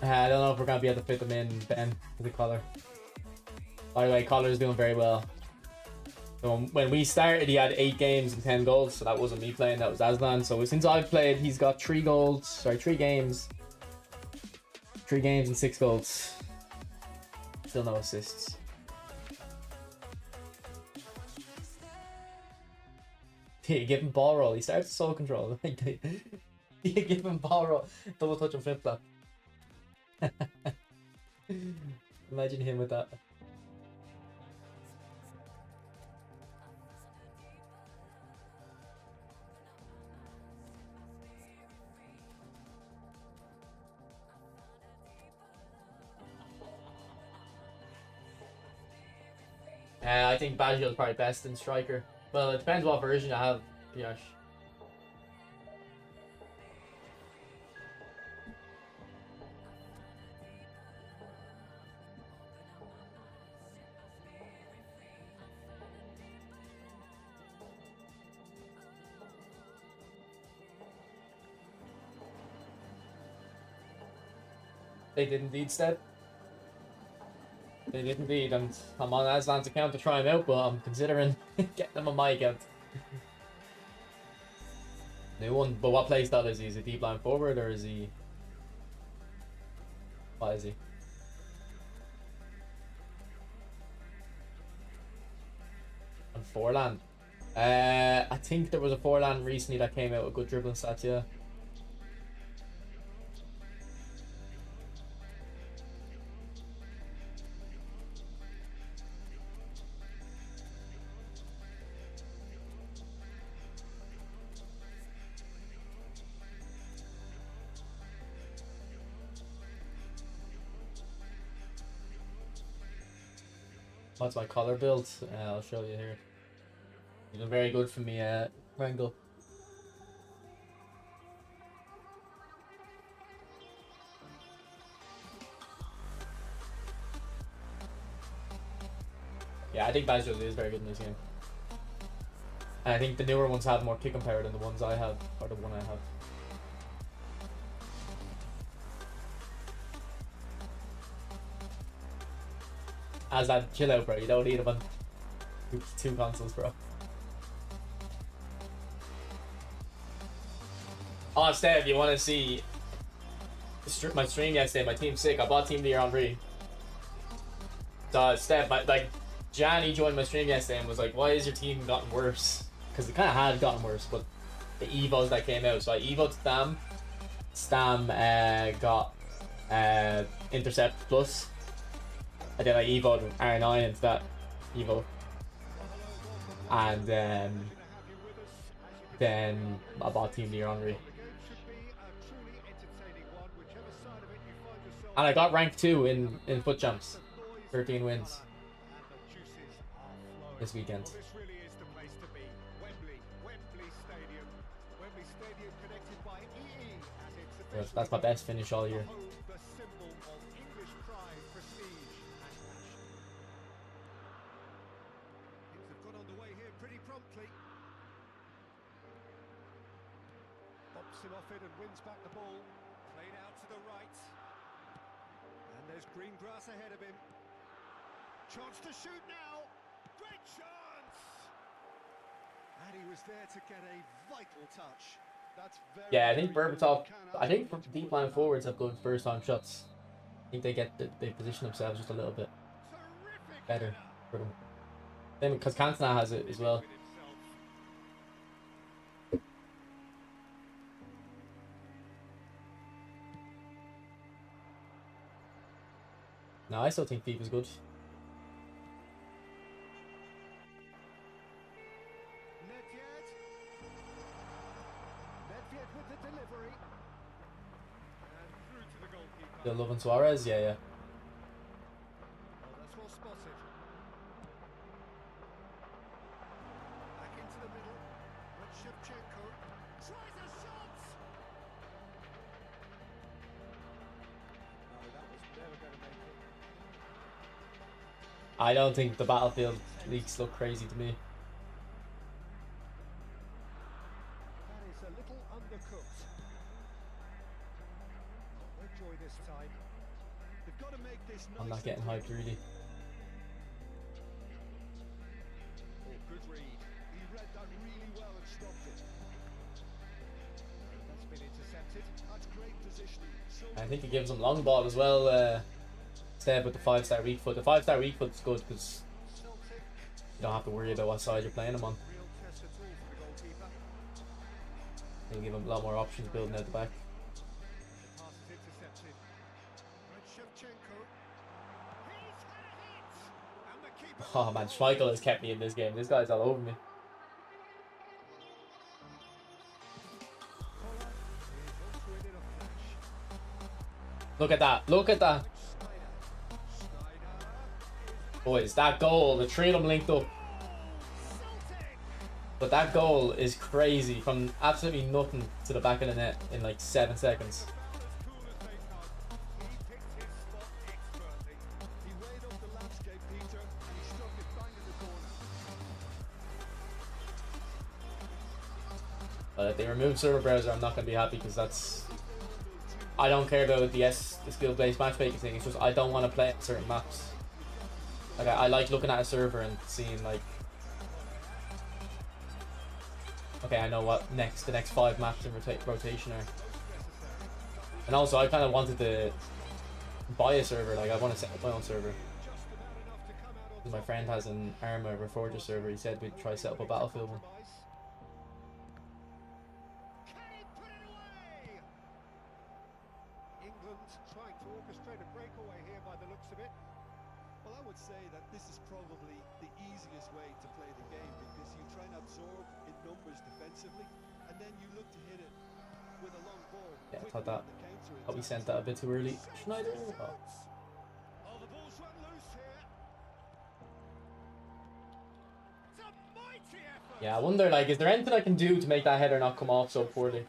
I don't know if we're gonna be able to fit them in, Ben, to the collar. By the way, Coller's doing very well. So when we started, he had 8 games and 10 goals, so that wasn't me playing, that was Aslan. So since I've played, he's got 3 goals, sorry, 3 games. 3 games and 6 goals. Still no assists. You give him ball roll, he starts sole control. You give him ball roll, double touch and flip flop. Imagine him with that. I think Baggio is probably best in striker. Well, it depends what version I have, Piash. They did indeed, Stead. They did indeed, and I'm on Aslan's account to try him out, but I'm considering getting them on my account. New one, but what playstyle is he? Is he deep line forward or is he... What is he? On Forlan. I think there was a Forlan recently that came out with good dribbling stats, yeah. What's my collar build? I'll show you here. You've been very good for me, Wrangle. Yeah, I think Baggio is very good in this game. And I think the newer ones have more kicking power than the ones I have, or the one I have. As that, chill out, bro. You don't need them on two consoles, bro. Oh, Steph, you want to see my stream yesterday? My team's sick. I bought Team of the Year Henri. So, Steph, like, Johnny joined my stream yesterday and was like, why has your team gotten worse? Because it kind of had gotten worse, but the Evos that came out. So I Evoed Stam. Stam got Intercept Plus. And then I Evoed R9 into that Evo. And then I bought Team of the Year Henri. And I got rank 2 in foot jumps. 13 wins this weekend. That's my best finish all year. Him off it and wins back the ball. Played out to the right. And there's green grass ahead of him. Chance to shoot now. Great chance! And he was there to get a vital touch. That's very, yeah, I think Berbatov, I think deep line forwards have good first time shots. I think they position themselves just a little bit better for them. Then because Cantona has it as well. No, I still think FIFA's good. Nedved with the delivery. And through to the goalkeeper. Still loving Suarez, yeah. Oh, that's well spotted. Back into the middle. With Shevchenko. Tries a shot! Oh, that was never going to make it. I don't think the Battlefield leaks look crazy to me. That is a little undercooked. No joy this time. They've got to make this I'm nice not getting and hyped really. Oh, good read. He read that really well and stopped it. That's been intercepted. That's great positioning. So I think he gives him long ball as well. Instead with the 5-star weak foot. The 5-star weak foot's good because Celtic, you don't have to worry about what side you're playing him on. real test at all for the goalkeeper. They give him a lot more options building out the back. The pass is intercepted. Right, Shevchenko. He's had a hit! And the keeper. Oh man, Schmeichel has kept me in this game. This guy's all over me. Kollner is onto it in a flash. Look at that. Look at that. Schneider. Boys, that goal, the three of them linked up. Celtic! But that goal is crazy. From absolutely nothing to the back of the net in like 7 seconds. As cool as they come. He picked his spot expertly. he weighed up the landscape, Peter, and he struck it bang in the corner. If they remove server browser, I'm not going to be happy because that's... I don't care about the skill-based matchmaking thing. It's just I don't want to play certain maps. Like I like looking at a server and seeing like, okay, I know what the next 5 maps in rotation are. And also, I kind of wanted to buy a server. Like I want to set up my own server. My friend has an Arma Reforger server. He said we'd try set up a Battlefield one. Can he put it away? England trying to orchestrate a breakaway here by the looks of it. Well, I would say that this is probably the easiest way to play the game because you try and absorb in numbers defensively, and then you look to hit it with a long ball. Yeah, I quickly thought that. on the counter Thought we attack. sent that a bit too early. Schneider. Oh. Oh, the ball's run loose here. It's a mighty effort. Yeah, I wonder like, is there anything I can do to make that header not come off so poorly?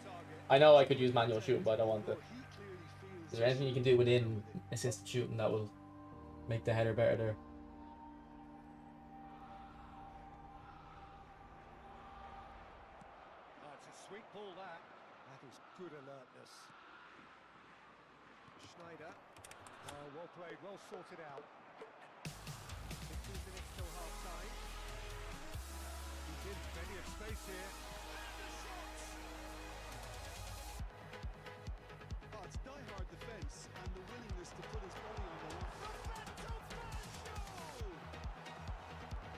I know I could use manual shooting, but I don't want to. He clearly feels Is there anything you can do within assisted shooting that will make the header better there? Oh, it's a sweet ball that. That is good alertness. Schneider. Oh, well played, well sorted out. 15 minutes till half time. He's in plenty of space here. Oh, it's die-hard defence and the willingness to put his body on the line.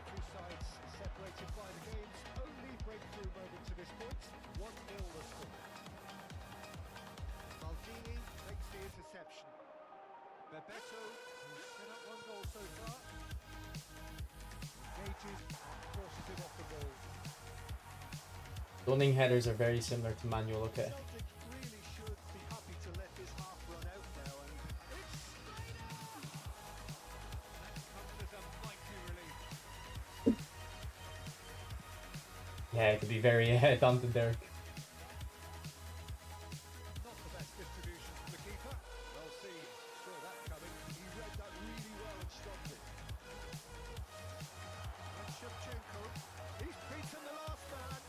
Two sides separated by the game's only breakthrough moment to this point. 1-0 the score. Maldini makes the interception. Bebeto, who's set up 1 goal so far, engages and forces it off the ball. Gunning headers are very similar to manual. Okay. Celtic really should be happy to let this half run out now, and It's Schneider! That comes as a mighty relief. Yeah, it could be very daunting there. Not the best distribution from the keeper. Well seen. Saw that coming. he read that really well and stopped it. And Shevchenko. He's beaten the last man.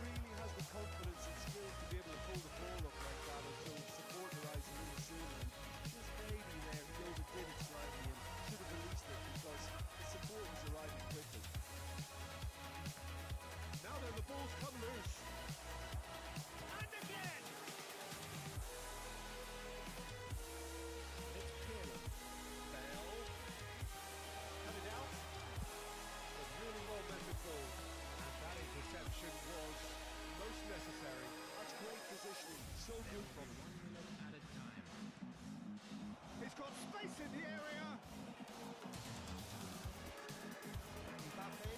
Really has the confidence and skills to be able to pull the ball up like that until support arrives a little sooner. And just maybe there he overdid it slightly and should have released it because the support was arriving quickly. Now then, the ball's come loose. And again. It's Keelan. Bell. Cut it out. A really well-measured ball. And that interception was most necessary. That's great positioning, so good from him. He's got space in the area. Mbappe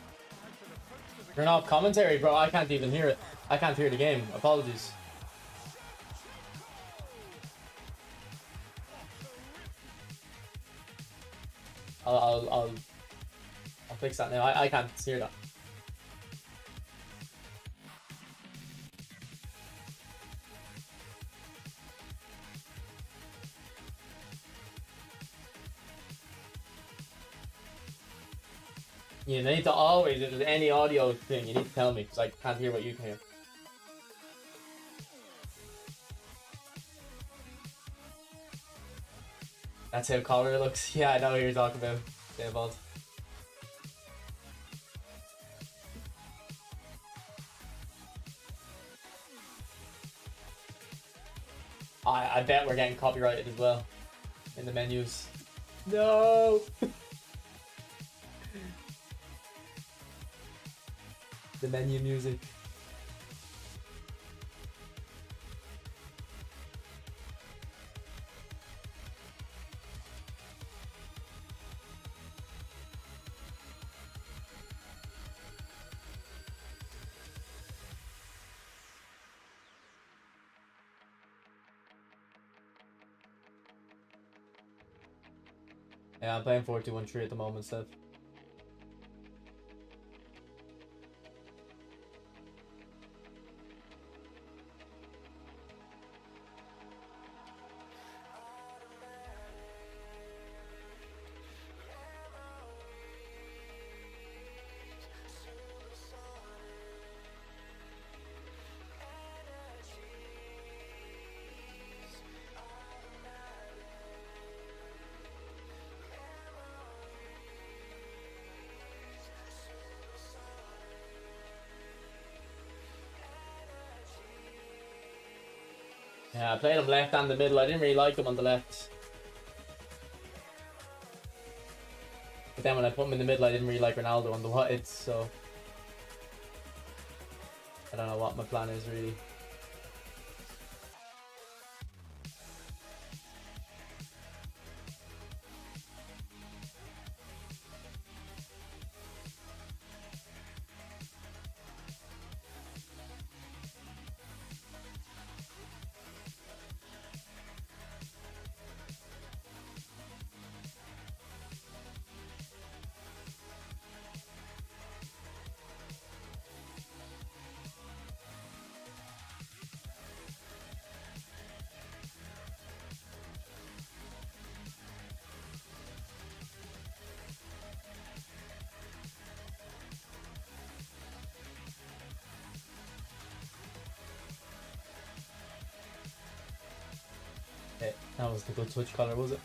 has an approach to the Turn off commentary, bro. I can't even hear it. I can't hear the game. Apologies. I'll fix that now. I can't hear that. You need to always, if there's any audio thing, you need to tell me because I can't hear what you can hear. That's how Collar looks. Yeah, I know what you're talking about. Yeah, vault. I bet we're getting copyrighted as well in the menus. No. The menu music. Yeah, I'm playing 4-2-1-3 at the moment, Steph. Yeah, I played him left and the middle. I didn't really like him on the left. But then when I put him in the middle, I didn't really like Ronaldo on the wides, so... I don't know what my plan is, really. Okay, that was the good touch color, was it?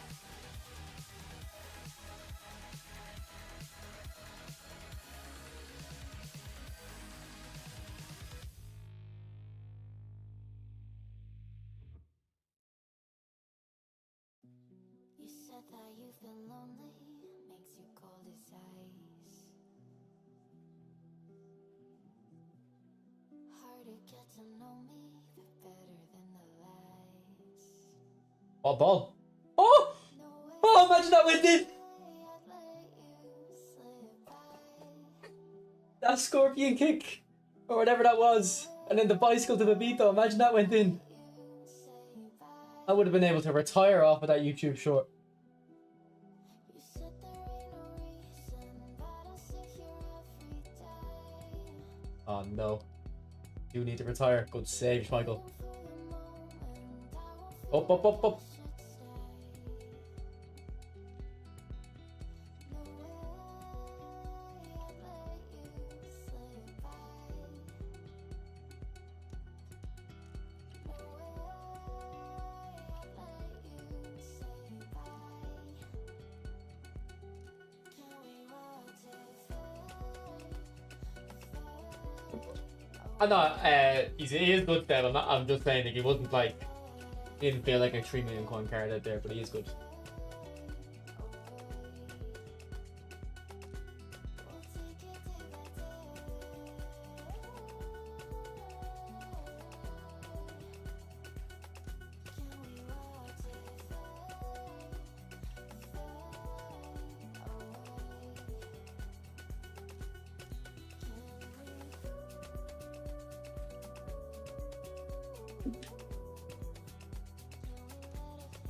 You said that you've been lonely, makes you cold as ice. Hard to get to know me, but better than the lies. Oh, ball. Oh! No way Oh, imagine that went in! I'd let you slip by. That scorpion kick! Or whatever that was. And then the bicycle to Babito. Imagine that went in. You say bye. I would have been able to retire off of that YouTube short. You said there ain't no reason, but I'll sit here every day. Oh no. You need to retire. Good save, Michael. For the moment, I won't Up, up, up, up. should stay. No way I'd let you slip by. No way I'd let you say bye. Can we watch it fade? I'm not, he is good, Deb. I'm just saying, like, he wasn't like, he didn't feel like a 3 million coin card out there, but he is good.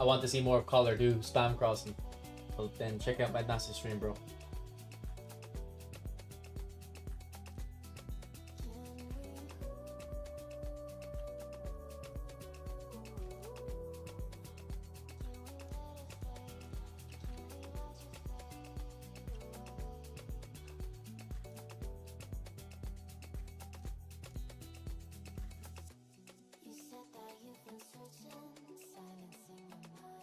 I want to see more of Collar do spam crossing. Well, then check out my nasty stream, bro. You said that you've been searching, silencing your mind.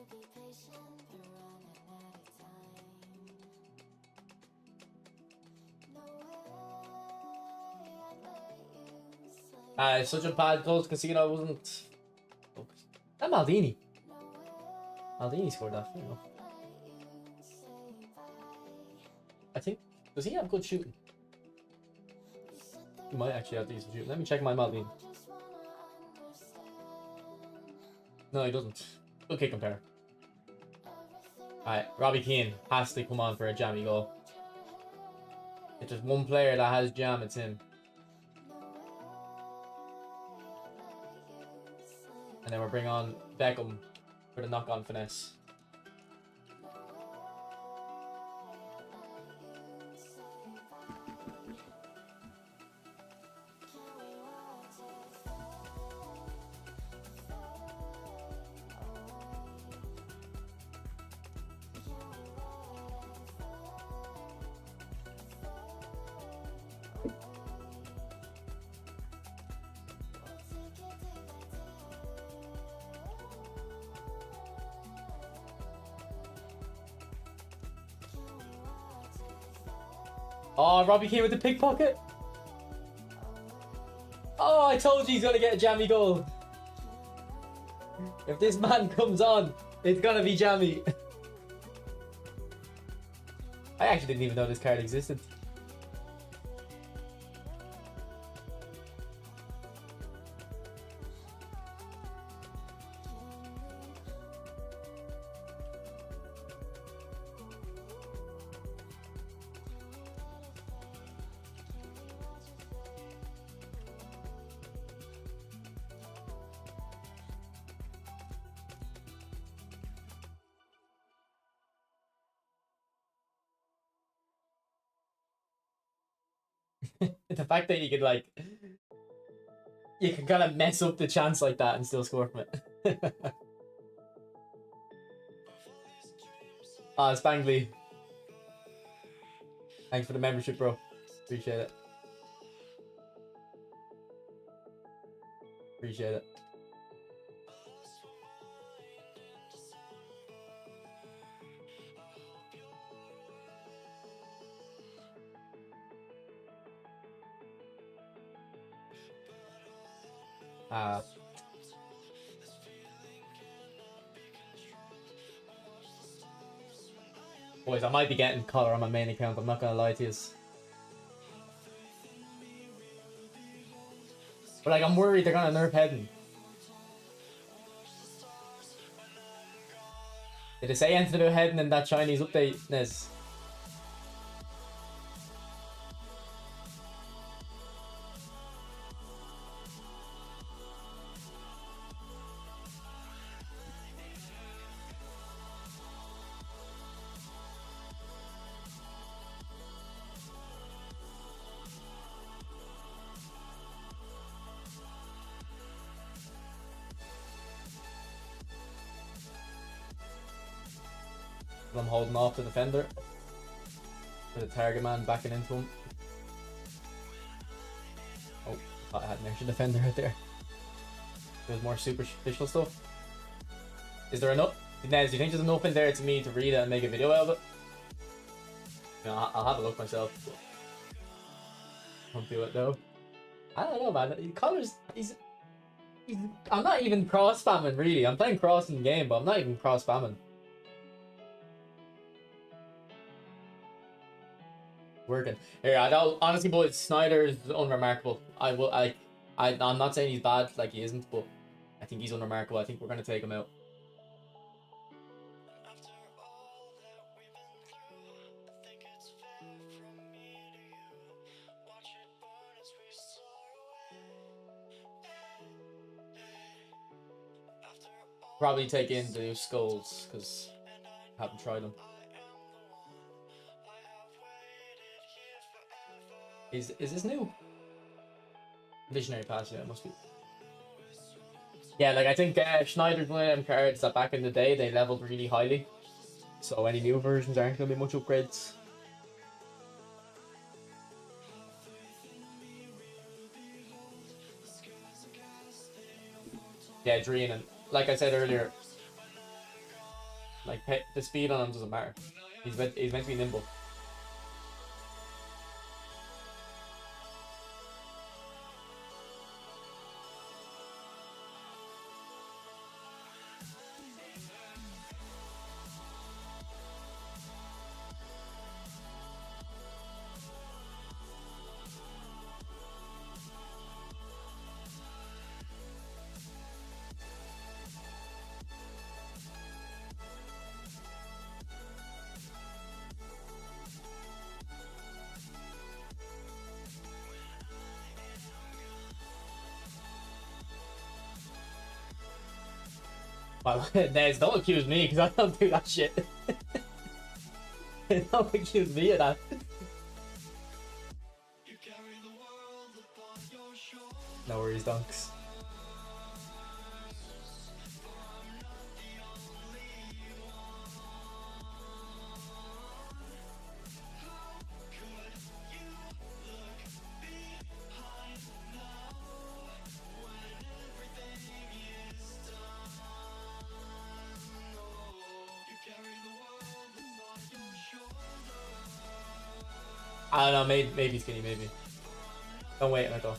be patient, we're running out of time. No way I'd let you slip. It's such a bad goal to Casino. I wasn't focused. That Maldini. No way Maldini scored that. You know. I'd let you say bye. I think. Does he have good shooting? You said He might actually have decent shooting. Let me check my Maldini. I just wanna understand No, he doesn't. Good kick compare. everything. Alright, Robbie Keane has to come on for a jammy goal. If there's one player that has jam, it's him. And then we'll bring on Beckham for the knock-on finesse. Oh, Robbie Keane with the pickpocket. Oh, I told you he's gonna get a jammy goal. If this man comes on, it's gonna be jammy. I actually didn't even know this card existed. The fact that you could like, you can kind of mess up the chance like that and still score from it. Ah, Spangley. Thanks for the membership, bro. Appreciate it. Appreciate it. Boys, I might be getting collar on my main account, I'm not gonna lie to you. But like, I'm worried they're gonna nerf heading. Did they say anything about heading in that Chinese update, Nez? I'm holding off the defender. For the target man backing into him. Oh, thought I had an extra defender right there. There's more superficial stuff. Is there enough? Nez, do you think there's enough in there to me to read it and make a video out of it? You know, I'll have a look myself. Don't do it though. I don't know, man. Colors, he's I'm not even cross spamming really. I'm playing cross in the game, but I'm not even cross spamming. Working here. I don't honestly, boys. Snyder is unremarkable. I'm not saying he's bad, like he isn't, but I think he's unremarkable. I think we're gonna take him out. Probably take in the skulls because I haven't tried them. Is this new? Visionary pass, yeah, it must be. Yeah, like I think Schneider's one of them cards that back in the day they leveled really highly. So any new versions aren't going to be much upgrades. Yeah, Dreen, and like I said earlier, Like the speed on him doesn't matter. He's meant to be nimble. Well, Nez, don't accuse me because I don't do that shit. Don't accuse me of that. No worries, Dunks. I don't know, maybe skinny, maybe. Don't wait, let go.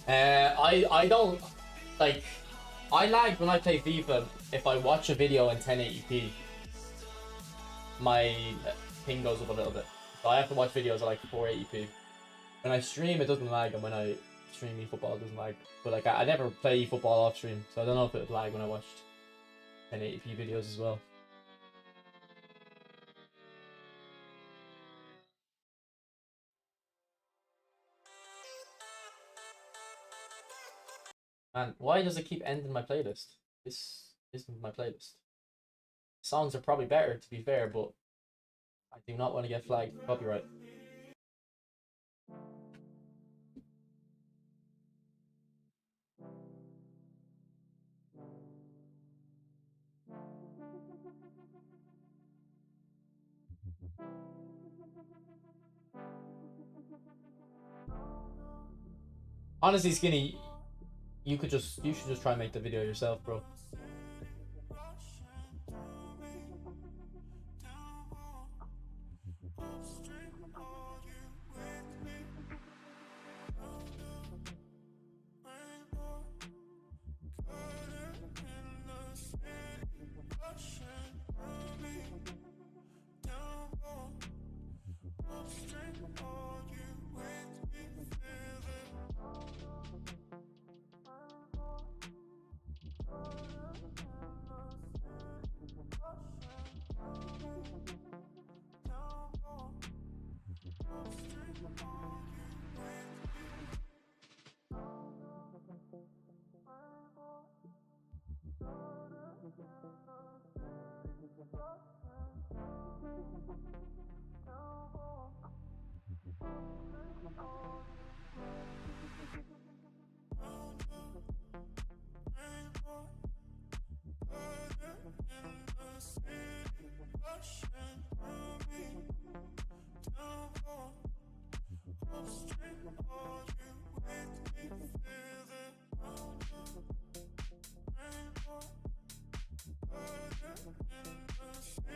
I don't like. I lag when I play FIFA. If I watch a video in 1080p, my ping goes up a little bit. So I have to watch videos at like 480p. When I stream, it doesn't lag, and when I stream eFootball, it doesn't lag. But like, I never play eFootball off stream, so I don't know if it would lag when I watched 1080p videos as well. Man, why does it keep ending my playlist? This isn't my playlist. Songs are probably better, to be fair, but I do not want to get flagged for copyright. Honestly, Skinny, you should just try and make the video yourself, bro.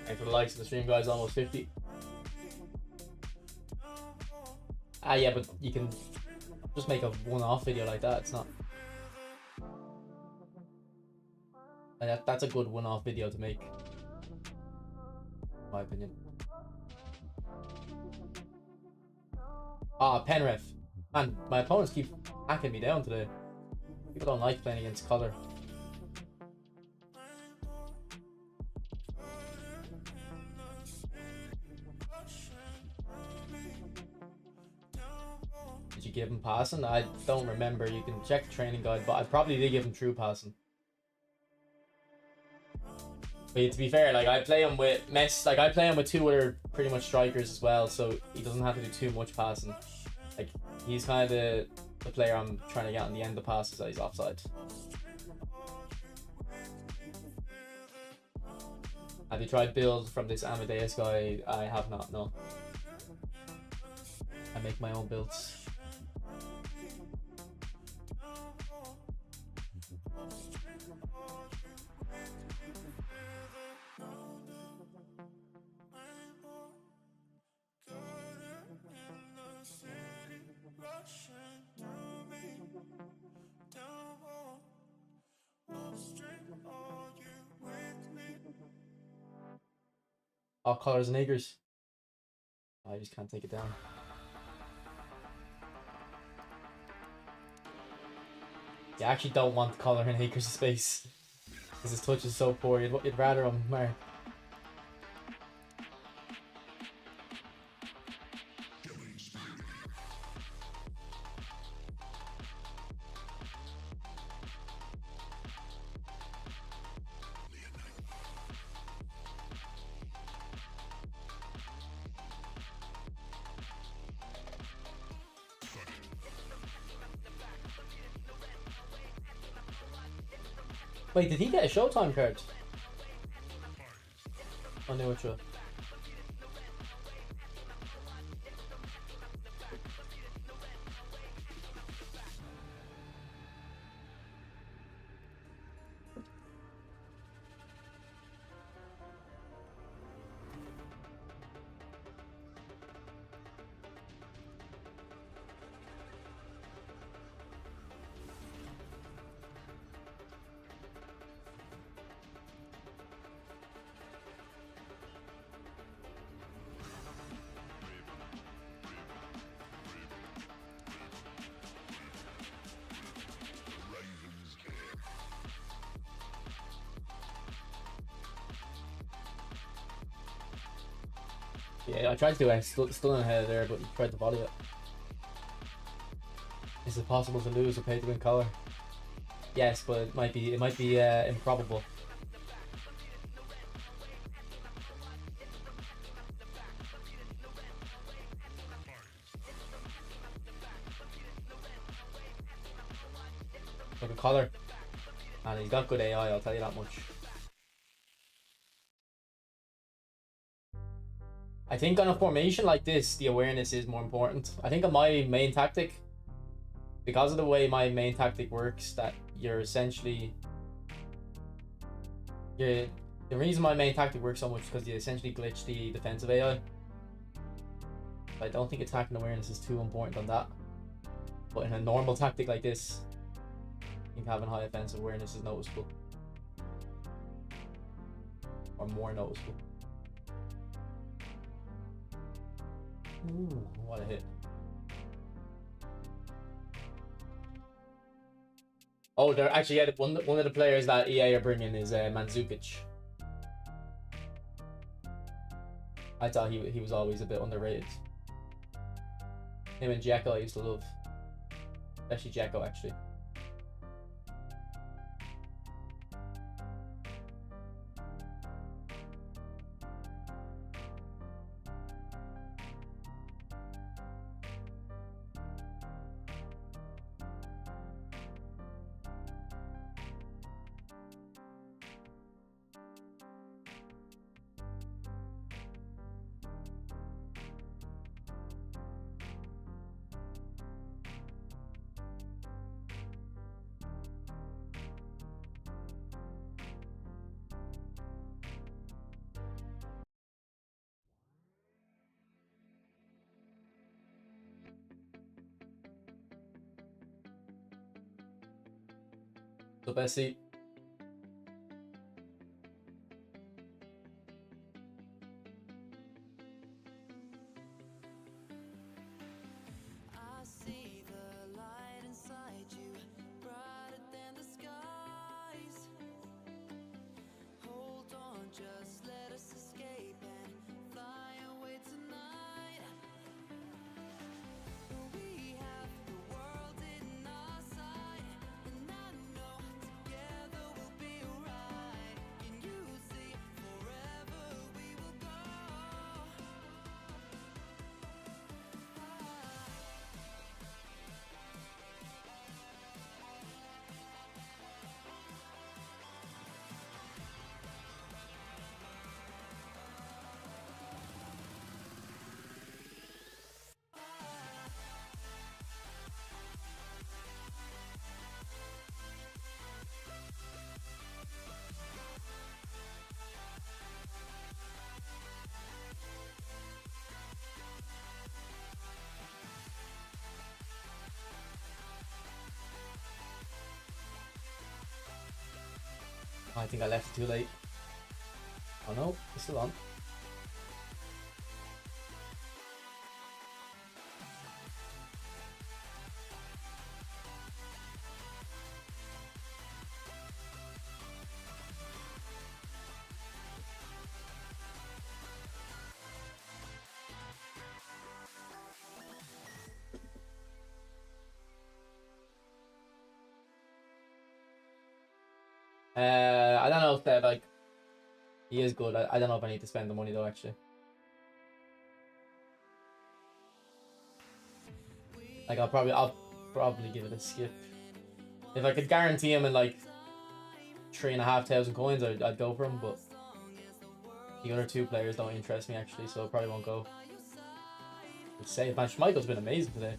And for the likes of the stream, guys, almost 50. Ah, yeah, but you can just make a one-off video like that. It's not. That's a good one-off video to make, in my opinion. Ah, Penref. Man, my opponents keep hacking me down today. People don't like playing against KOLLER. Did you give him passing? I don't remember. You can check the training guide, but I probably did give him true passing. But to be fair, like I play him with I play him with two other pretty much strikers as well, so he doesn't have to do too much passing. Like he's kind of the player I'm trying to get on the end of passes that he's offside. Have you tried build from this Amadeus guy? I have not, no. I make my own builds. Oh, Collars and Acres. I just can't take it down. Yeah, I actually don't want Collar and Acres of space. Because his touch is so poor. You'd rather him mark. Wait, did he get a Showtime card? Oh, no, it's true. Yeah, I tried to do a stunning head there, but he tried to volley it. Is it possible to lose or pay to win color? Yes, but it might be improbable. Look at color, and he's got good AI. I'll tell you that much. I think on a formation like this, the awareness is more important. I think on my main tactic, because of the way my main tactic works, that you're essentially... The reason my main tactic works so much is because you essentially glitch the defensive AI. I don't think attack and awareness is too important on that. But in a normal tactic like this, I think having high offensive awareness is noticeable. Or more noticeable. Ooh, what a hit. Oh, they're actually, yeah, one of the players that EA are bringing is Mandzukic. I thought he was always a bit underrated. Him and Jacko I used to love. Especially Jacko, actually. So Bessie. I see the light inside you, brighter than the skies. Hold on, just let us escape and fly away tonight. We have the world in our sight, and I know together we'll be alright. Can you see forever we will go? I think I left it too late. Oh no, it's still on. I don't know if that, like, he is good. I don't know if I need to spend the money though, actually. Like, I'll probably give it a skip. If I could guarantee him in like 3,500 coins, I'd go for him. But the other two players don't interest me actually, so I probably won't go. Let's say, man, Schmeichel's been amazing today.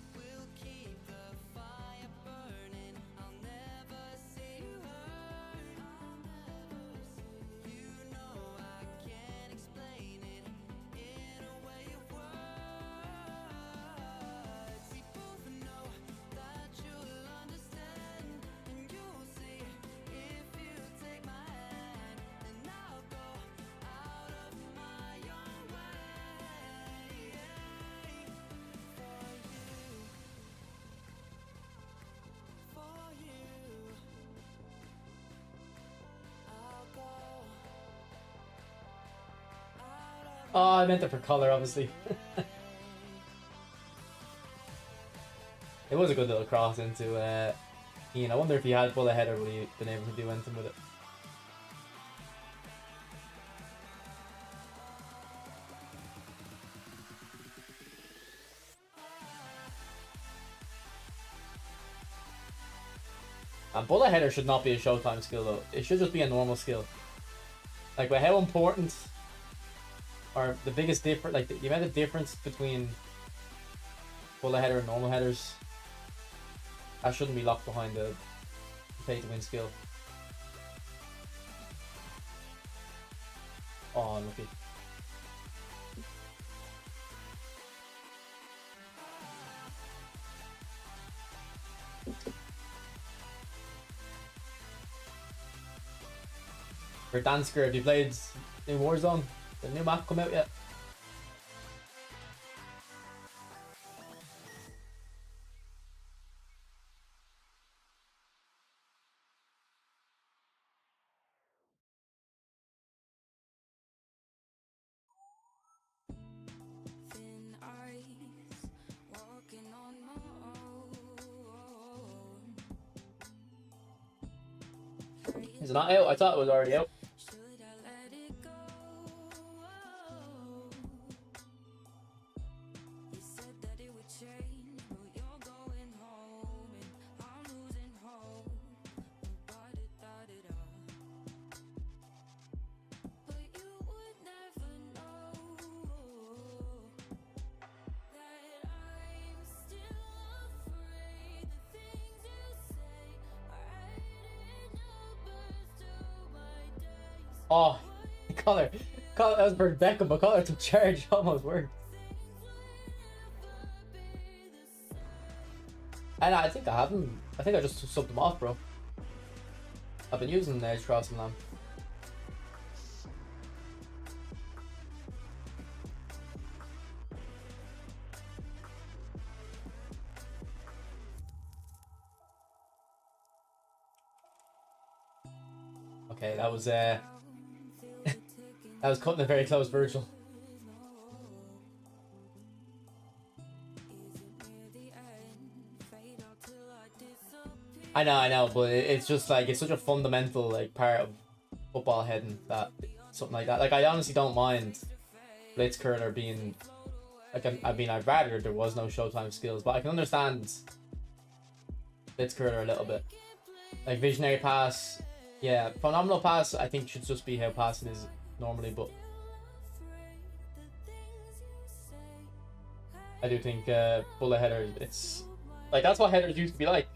Oh, I meant it for color, obviously. It was a good little cross into Ian. I wonder if he had bullet header, would he been able to do anything with it? And bullet header should not be a Showtime skill though. It should just be a normal skill. Like, with how important, or the biggest difference, like the amount of difference between bullet header and normal headers, that shouldn't be locked behind the pay to win skill. Oh, unlucky. For Dansker, have you played in Warzone? The new map come out yet? Thin ice, walking on my own. Is it not out? I thought it was already out. Should I let it go? You said that it would change, but you're going home, and I'm losing hope. Ba-da-da-da-da. But you would never know that I'm still afraid. The things you say are adding numbers to my days. Oh, color. That was for Beckham, but color took charge. Almost worked. And I think I haven't. I think I just subbed them off, bro. I've been using Edge Crossing them. Okay, that was that was cutting it very close, Virgil. I know, but it's just like, it's such a fundamental like part of football heading, that something like that. Like, I honestly don't mind blitz curler being like, I mean, I'd rather there was no Showtime skills, but I can understand blitz curler a little bit. Like visionary pass, yeah, phenomenal pass I think should just be how passing is normally, but I do think bullet header, it's like, that's what headers used to be like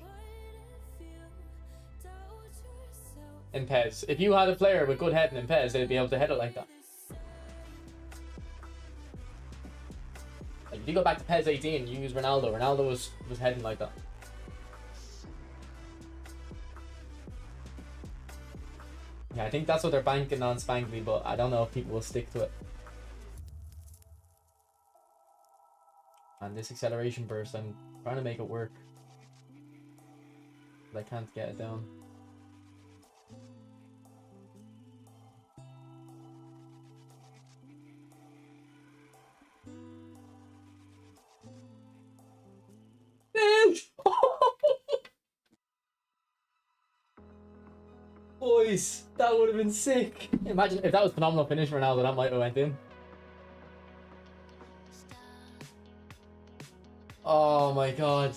in PES. If you had a player with good heading in PES, they'd be able to head it like that. Like, if you go back to PES 18, you use Ronaldo. Ronaldo was heading like that. Yeah, I think that's what they're banking on Spangly, but I don't know if people will stick to it. And this acceleration burst, I'm trying to make it work, but I can't get it down. Boy. boys. That would have been sick. Imagine if that was phenomenal finish for Ronaldo, that might have went in. Oh my god.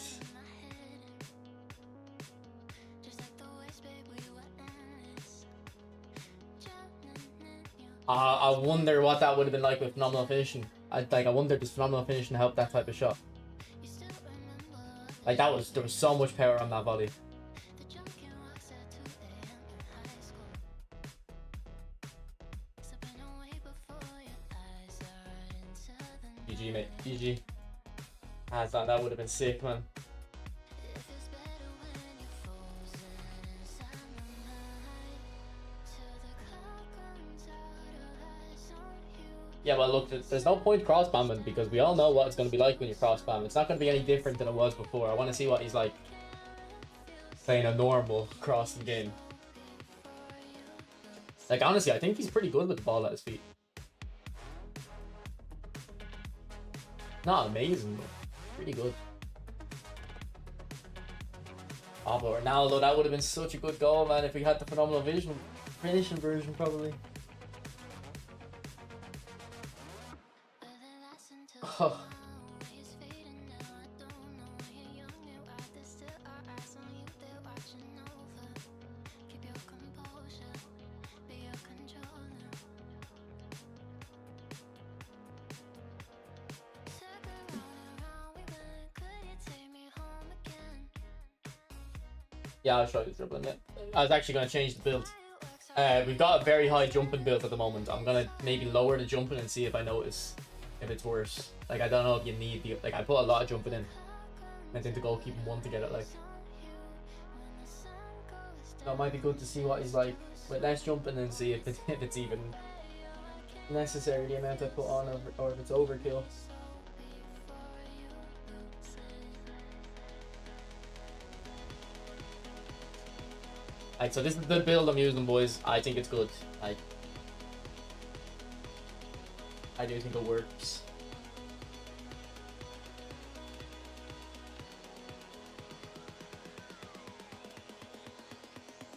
I wonder what that would have been like with phenomenal finishing. I wonder does phenomenal finishing help that type of shot? Like there was so much power on that volley. GG mate, GG. That would have been sick, man. Yeah, well look, there's no point cross spamming because we all know what it's going to be like when you cross spam. It's not going to be any different than it was before. I want to see what he's like playing a normal crossing game. Like honestly, I think he's pretty good with the ball at his feet. Not amazing, but pretty good. Oh, but Ronaldo, that would have been such a good goal, man, if we had the phenomenal finishing version, probably. Oh. Yeah, I'll show you dribbling it. I was actually going to change the build. We've got a very high jumping build at the moment. I'm going to maybe lower the jumping and see if I notice if it's worse. Like, I don't know if you need the... Like, I put a lot of jumping in. I think the goalkeeping one to get it, like. So it might be good to see what he's like with less jumping and see if it's even necessary, the amount I put on, or if it's overkill. Like, so this is the build I'm using, boys. I think it's good. Like, I do think it works.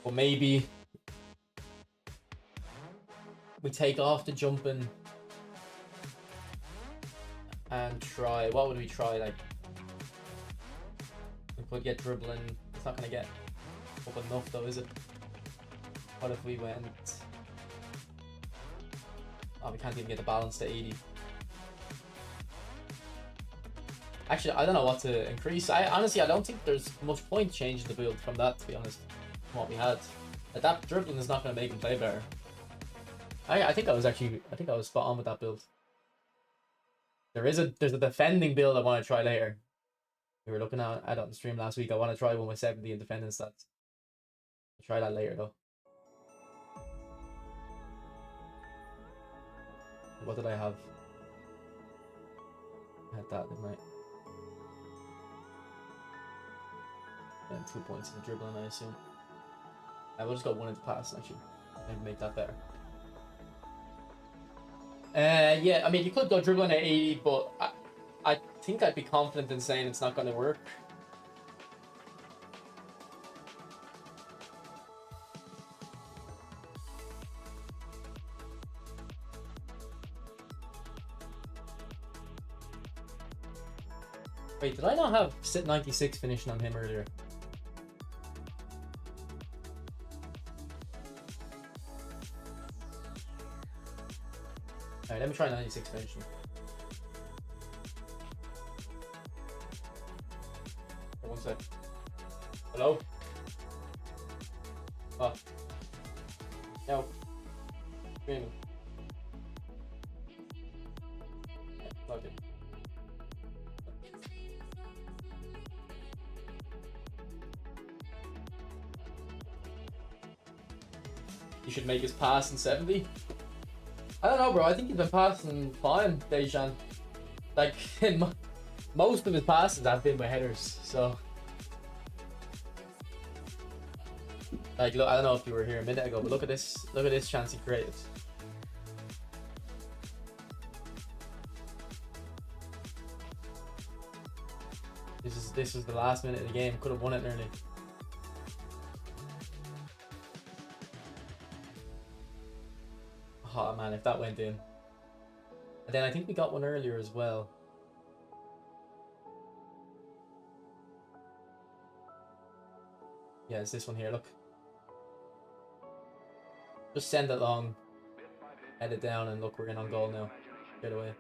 Or maybe we take off the jumping and try. What would we try? Like, we could get dribbling. It's not gonna get up enough though, is it? What if we went... Oh, we can't even get the balance to 80. Actually, I don't know what to increase. Honestly, I don't think there's much point changing the build from that, to be honest, from what we had. Like, that dribbling is not going to make him play better. I think I was spot on with that build. There's a defending build I want to try later. We were looking at it on the stream last week. I want to try one with 70 in defending stats. I'll try that later though. What did I have? I had that, didn't I? And 2 points in the dribbling, I assume. I will just go 1 into pass, actually. Maybe make that better. Yeah, I mean, you could go dribbling at 80, but I think I'd be confident in saying it's not going to work. Wait, did I not have sit 96 finishing on him earlier? Alright, let me try 96 finishing. One sec. Hello? Oh. No. Screaming. Yeah, okay. He should make his pass in 70. I don't know, bro. I think he's been passing fine, Dejan. Like, most of his passes have been with headers, so. Like, look, I don't know if you were here a minute ago, but look at this. Look at this chance he created. This is the last minute of the game. Could have won it nearly. man, if that went in. And then I think we got one earlier as well. Yeah, it's this one here, look. Just send it long, head it down, and look, we're in on goal now. Straight away.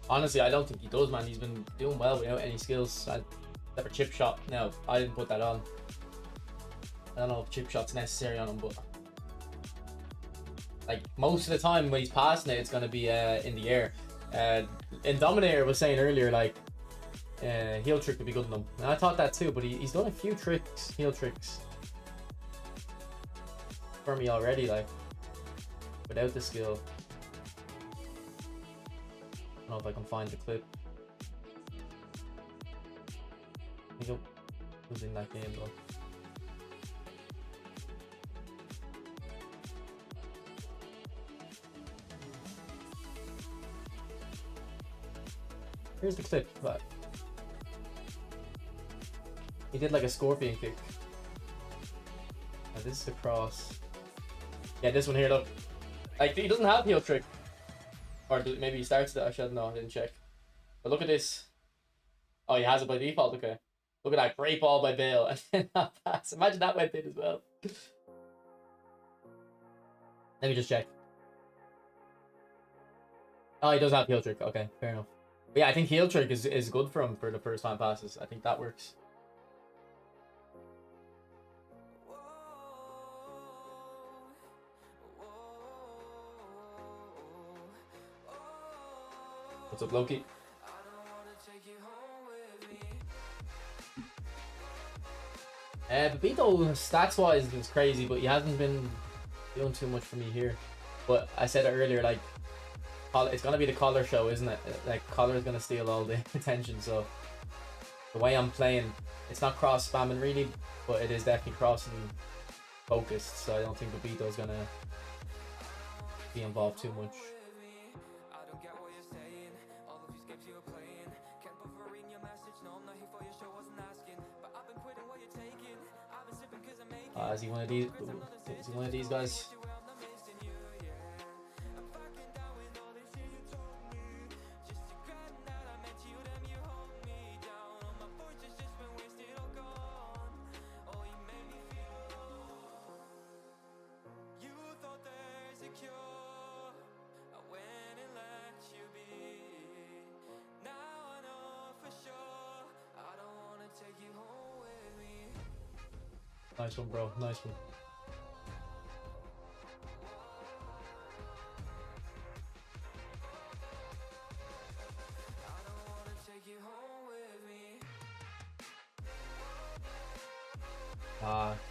Honestly, I don't think he does, man. He's been doing well without any skills. Except for chip shot. No, I didn't put that on. I don't know if chip shot's necessary on him, but like most of the time when he's passing it, it's gonna be in the air. And Dominator was saying earlier, like heel trick would be good on him, and I thought that too. But he's done a few tricks, heel tricks, for me already, like without the skill. I don't know if I can find the clip. I think it was in that game though. Here's the clip, but he did like a scorpion kick. Now this is the cross. Yeah, this one here, look. Like, he doesn't have heel trick. Or maybe he starts it. I should know. I didn't check. But look at this. Oh, he has it by default. Okay. Look at that great ball by Bale, and then that pass. Imagine that went in as well. Let me just check. Oh, he does have heel trick. Okay, fair enough. But yeah, I think heel trick is good for him for the first time passes. I think that works. What's up, Loki? Babito, stats wise, is crazy, but he hasn't been doing too much for me here. But I said it earlier, like, it's gonna be the Collar show, isn't it? Like, Collar's gonna steal all the attention, so the way I'm playing, it's not cross spamming really, but it is definitely cross and focused, so I don't think Babito's gonna be involved too much. Is he one of these? Is he one of these guys? Nice one, bro. Nice one.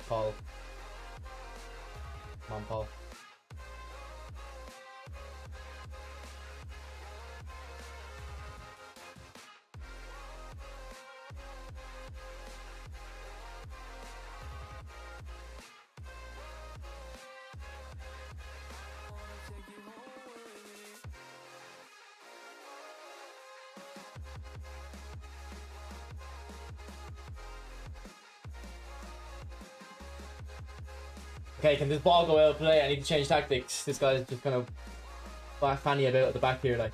Paul. Come on, Paul. Okay, can this ball go out of play? I need to change tactics. This guy's just kind of fanny about at the back here, like.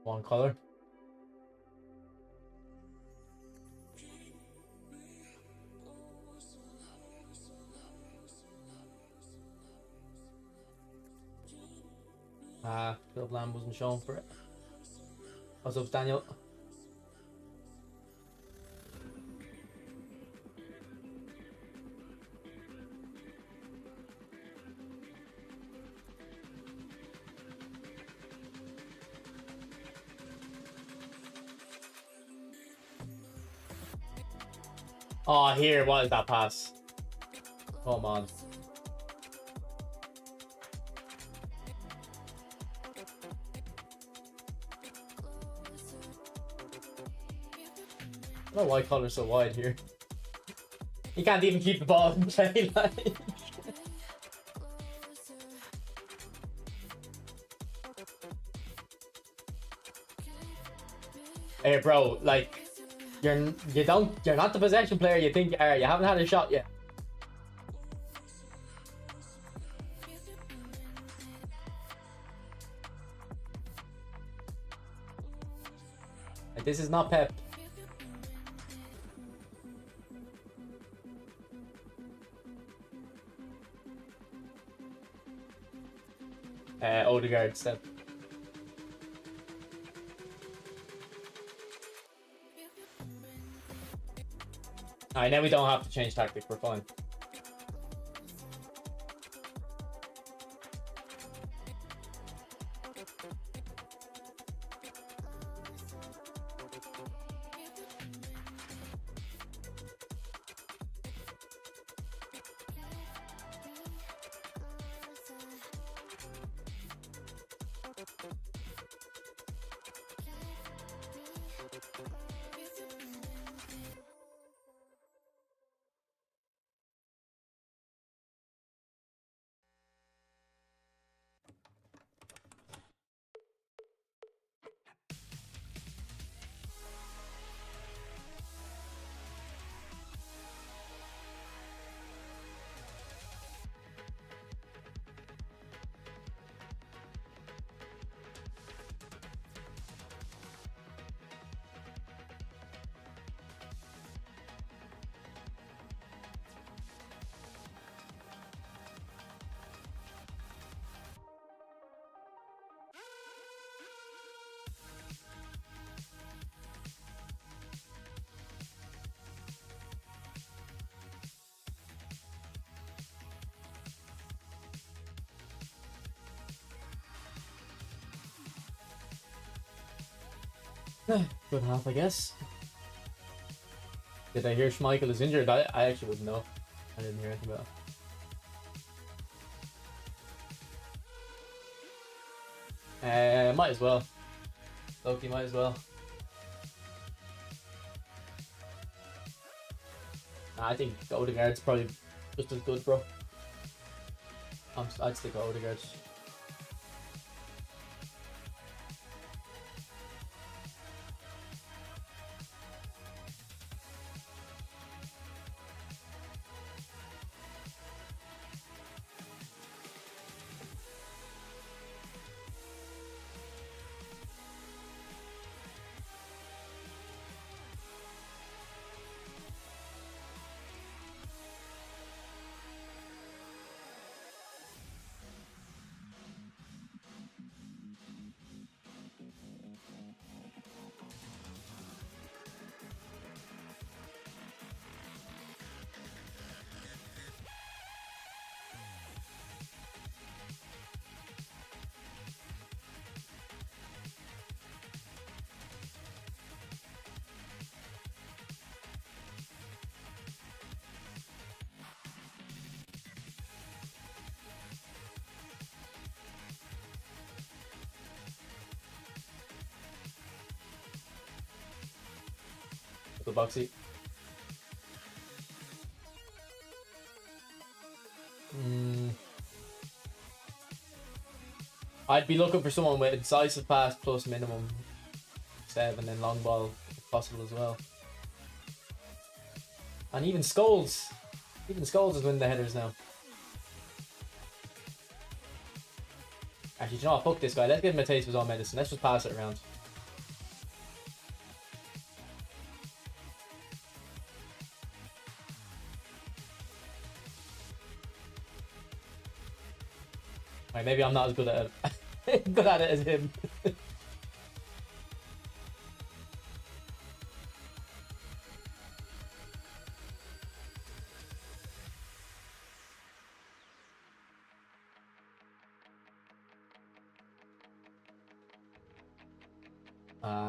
One color. Philip Lamb wasn't shown for it. What's up, Daniel? Oh, here, what is that pass? Come on. I don't know why Coller's so wide here. He can't even keep the ball in play, like. Hey, bro, like, you're not the possession player you think you are. You haven't had a shot yet. Like, this is not Pep. Odegaard step. Alright, now we don't have to change tactics, we're fine. Good half, I guess. Did I hear Schmeichel is injured? I actually wouldn't know. I didn't hear anything about it. Might as well. Loki might as well. Nah, I think Odegaard's probably just as good, bro. I'd stick with Odegaard. The boxy. I'd be looking for someone with a decisive pass plus minimum 7 and long ball if possible as well. And even Scholes. Even Scholes is winning the headers now. Actually, do you know what? Fuck this guy. Let's give him a taste of his own medicine. Let's just pass it around. maybe I'm not as good at it, good at it as him.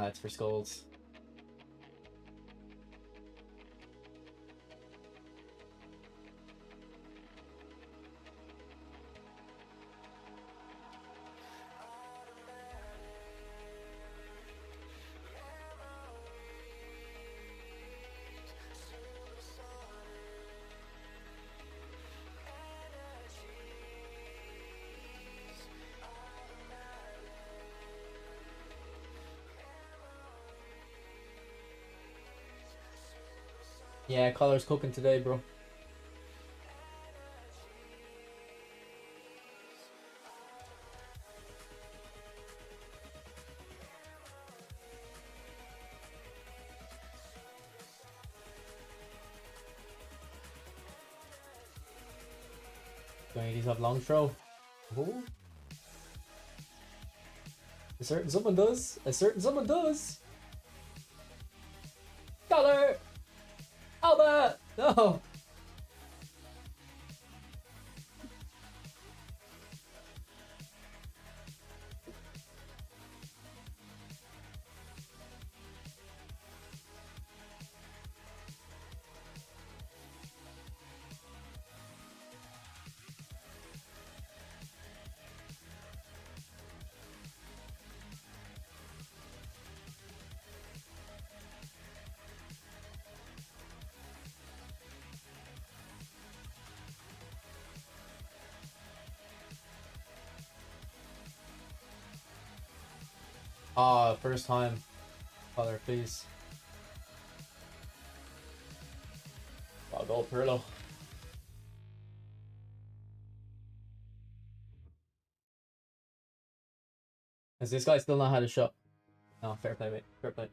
It's for skulls. Yeah, Coller's cooking today, bro. Don't these have long throw? Ooh. A certain someone does. A certain someone does. Collar! Alba! No! Ah, first time. Collar, please. Oh, gold Perlo. Has this guy still not had a shot? No, fair play, mate. Fair play.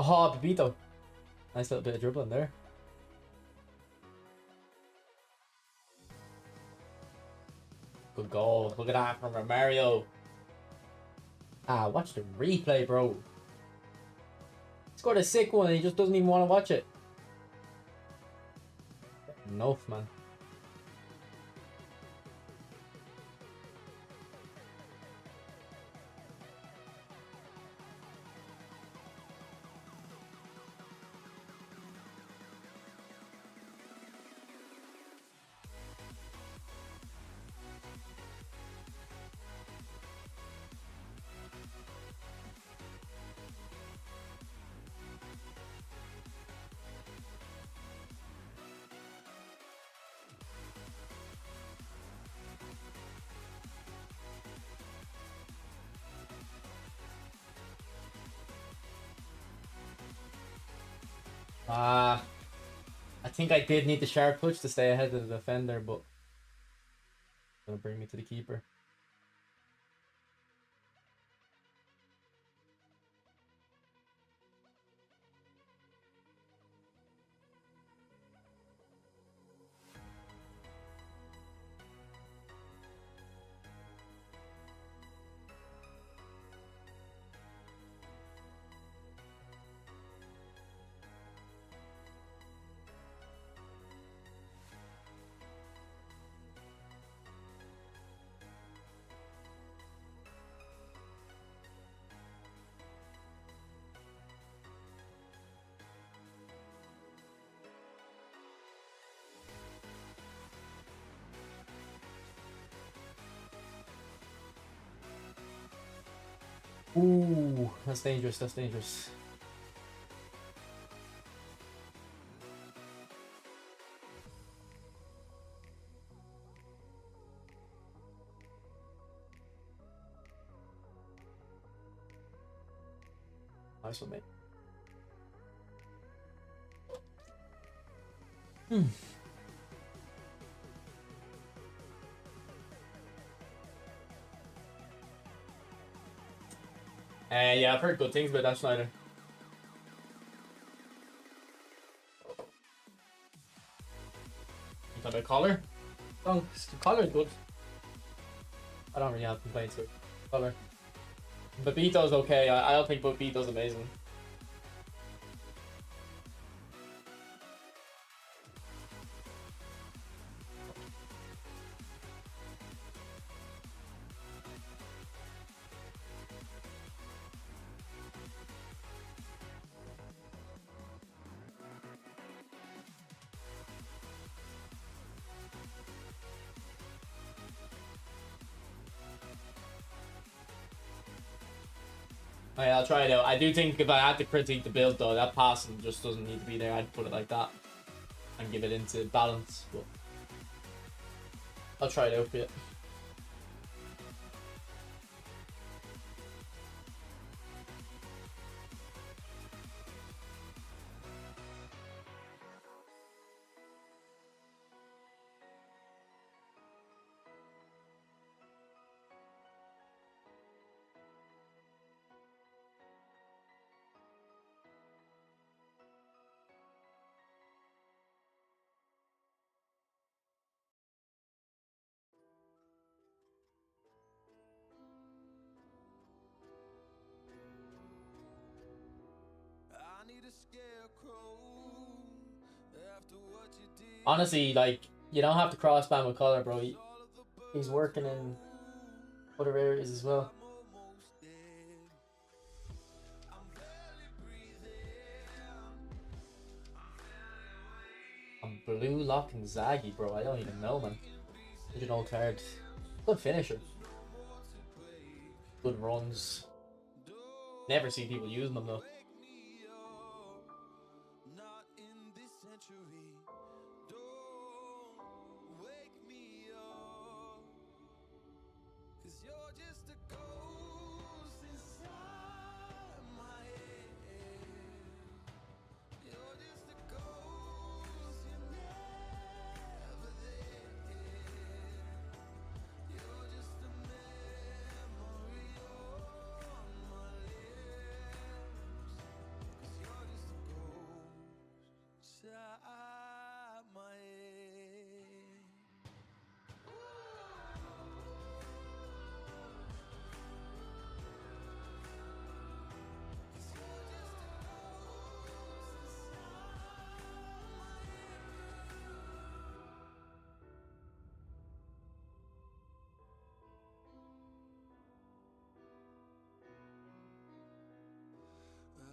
Oh, Pepito. Nice little bit of dribbling there. Good goal. Look at that from Romario. Ah, watch the replay, bro. Scored a sick one and he just doesn't even want to watch it. Enough, man. I think I did need the sharp touch to stay ahead of the defender, but it's gonna bring me to the keeper. Ooh, that's dangerous, that's dangerous. Nice one, mate. Yeah, I've heard good things about that Schneider. You talking about Collar? Oh, Collar is good. I don't really have complaints with Collar. Babito's okay. I don't think Babito's amazing. Oh, yeah, I'll try it out. I do think if I had to critique the build though, that passing just doesn't need to be there. I'd put it like that and give it into balance. But I'll try it out for you. I need a scarecrow after what you did. Honestly, like, you don't have to cross ban with Collar, bro. He's working in other areas as well. I'm almost dead. I'm barely breathing. I'm blue lock and Zaggy, bro. I don't even know, man. Such an old card. Good finisher. Good runs. Never see people using them though. Wake me up, not in this century. Don't wake me up, 'cause you're just a ghost inside my head. You're just a ghost, you're never there. You're just a memory on my lips. 'Cause you're just a ghost inside my head.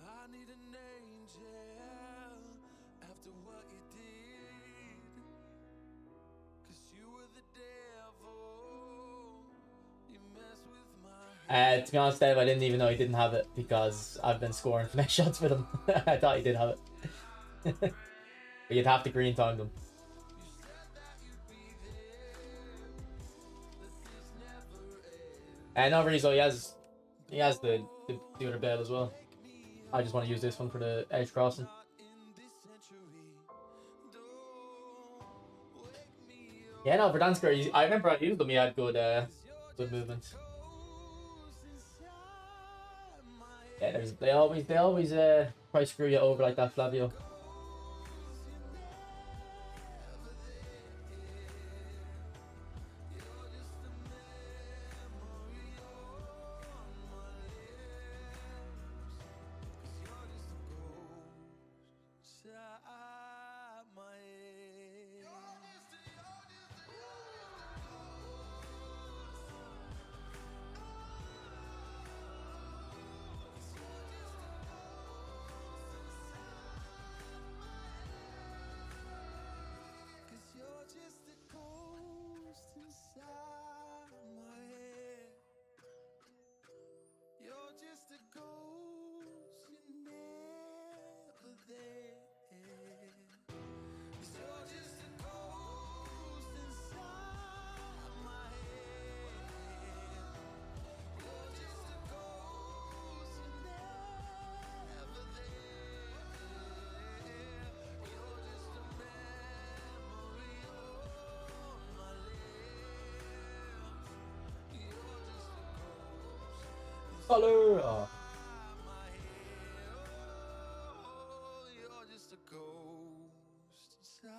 I need an angel after what you did, 'cause you were the devil, you mess with my To be honest, Dave, I didn't even know he didn't have it because I've been scoring finesse shots with him. I thought he did have it. But you'd have to green time them. And no, Rizzo, he has the other bail as well. I just want to use this one for the edge crossing. Yeah, no, Verdansker, I remember I used them. He had good movement. Yeah, they always try to screw you over like that, Flavio. Color. Oh. You're just a ghost inside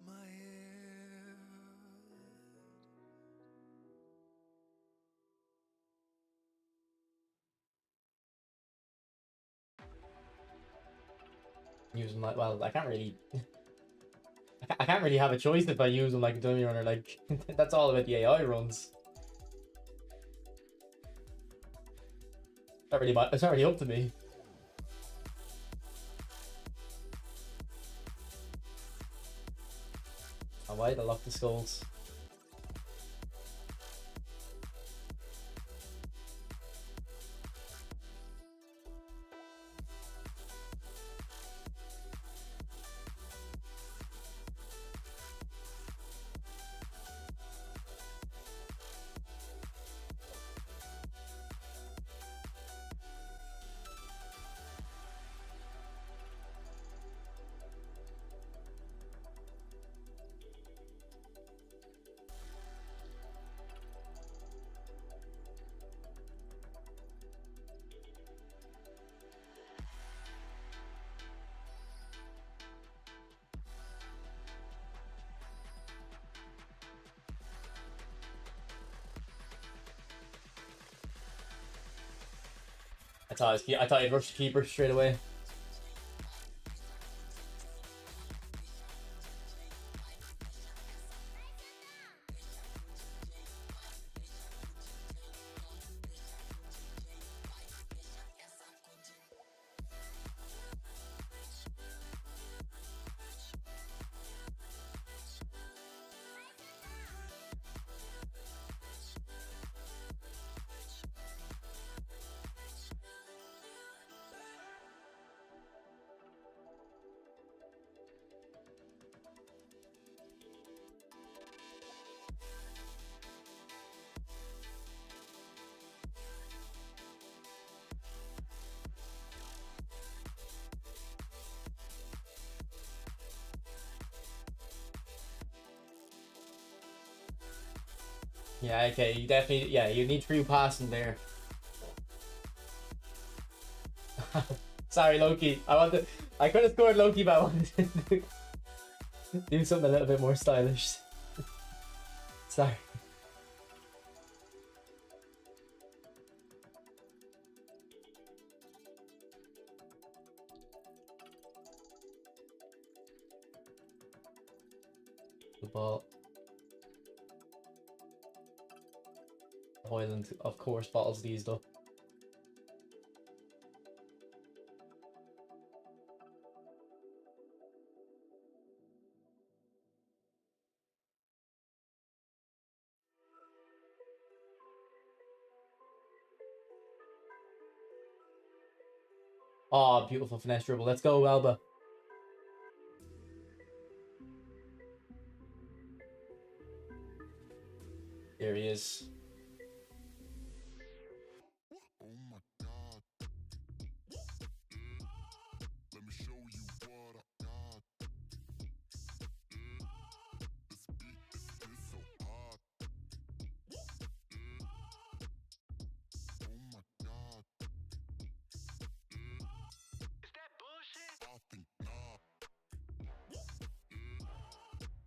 my head. Use them like, well, I can't really. I can't really have a choice if I use them like a dummy runner. Like that's all about the AI runs. It's not really up to me. Oh, why they lock the skulls? I thought he'd rush the keeper straight away. Yeah, okay, you definitely, yeah, you need through passing there. Sorry, Loki. I could have scored Loki, but I wanted to do something a little bit more stylish. Sorry. The ball. Hoyland, of course, bottles these though. Oh, beautiful finesse dribble. Let's go, Alba. There he is. Oh my god. Let me show you what I got. This beat is so hot. Oh my god. Is that bullshit? I think not.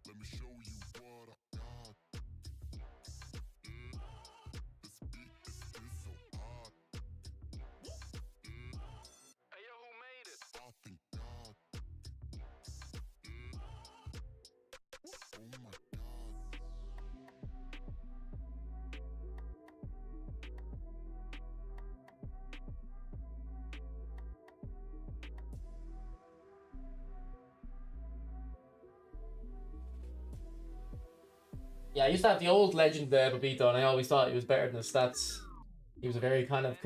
Let me show you what I got. This beat is so hot. Hey yo, who made it? I think not. Oh my god. Yeah, I used to have the old legend Babito, and I always thought he was better than the stats. He was a very kind of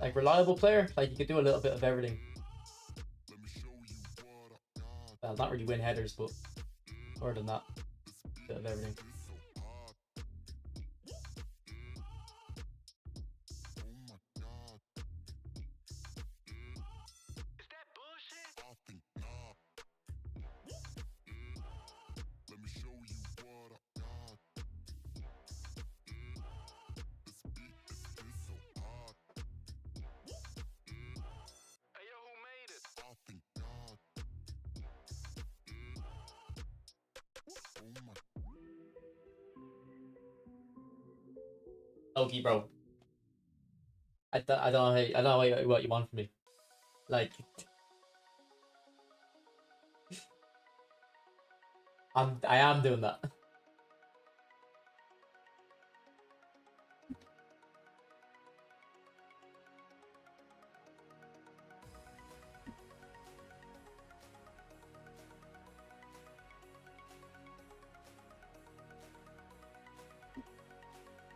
like reliable player. Like he could do a little bit of everything. Let me show you what I got. Well, not really win headers, but other than that, a bit of everything. It's so hot. Oh my god. Is that bullshit? I think not. Let me show you what I got. This beat is so hot. Loki, bro. I don't know how, I don't know what you want from me. Like, I am doing that.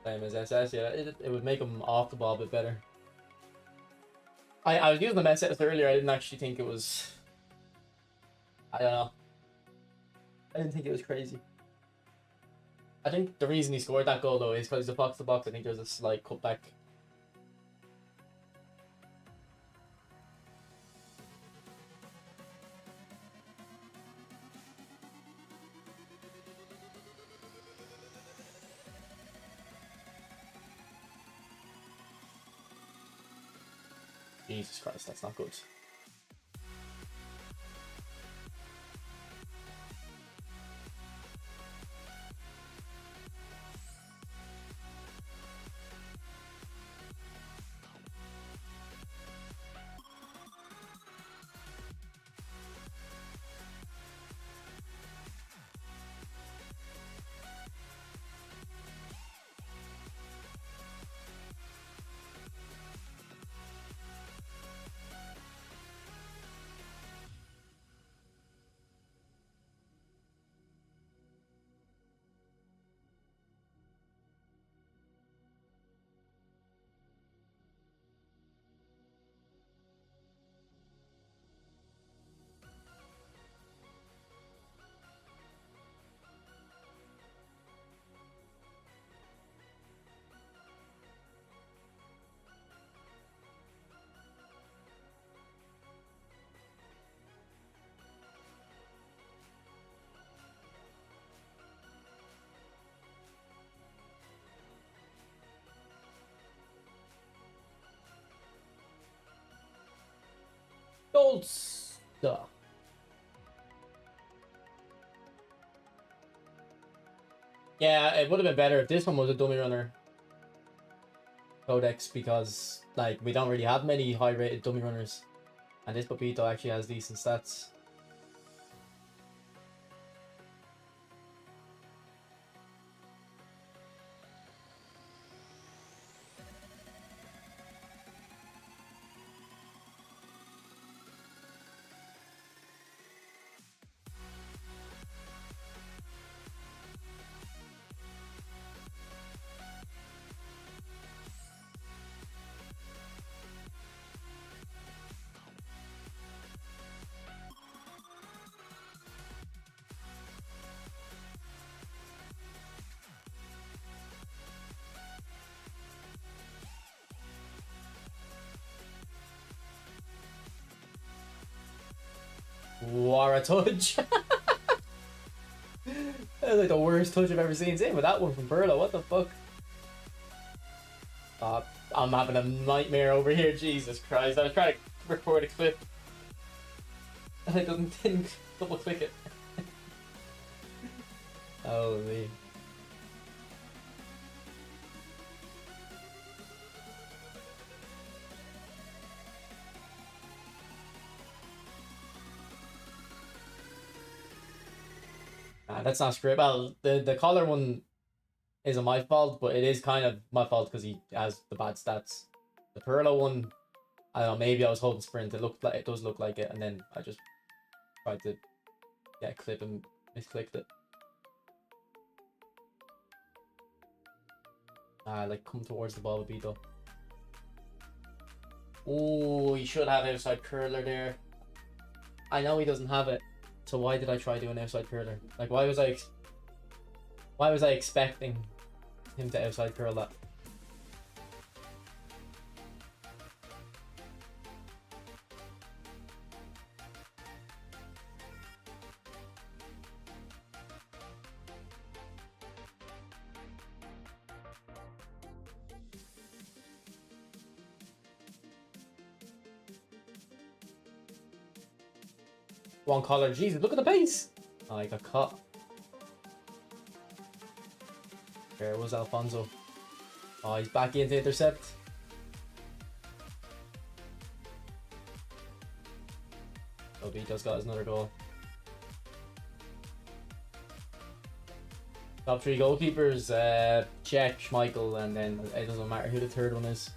Same as SS, yeah. It would make him off the ball a bit better. I was using the SS earlier. I didn't actually think it was. I don't know. I didn't think it was crazy. I think the reason he scored that goal though is because he's a box to box. I think there's a slight cutback. Jesus Christ, that's not good. Gold star. Yeah, it would have been better if this one was a dummy runner codex because like we don't really have many high rated dummy runners, and this Papito actually has decent stats. What a touch! That's like the worst touch I've ever seen. Same with that one from Burlow. What the fuck? I'm having a nightmare over here. Jesus Christ! I was trying to record a clip, and I didn't double click it. Holy. That's not script. Well, the collar one isn't my fault, but it is kind of my fault because he has the bad stats. The Perlo one, I don't know, maybe I was holding sprint. It looked like it does look like it, and then I just tried to clip and misclicked it. Like come towards the ball with Beto. Oh, he should have outside curler there. I know he doesn't have it. So why did I try doing outside curler? Like why was I expecting him to outside curl that? One collar, Jesus, look at the pace! Oh, I got caught. There was Alfonso. Oh, he's back into intercept. Oh, Vito's got his another goal. Top three goalkeepers, Czech, Schmeichel, and then it doesn't matter who the third one is.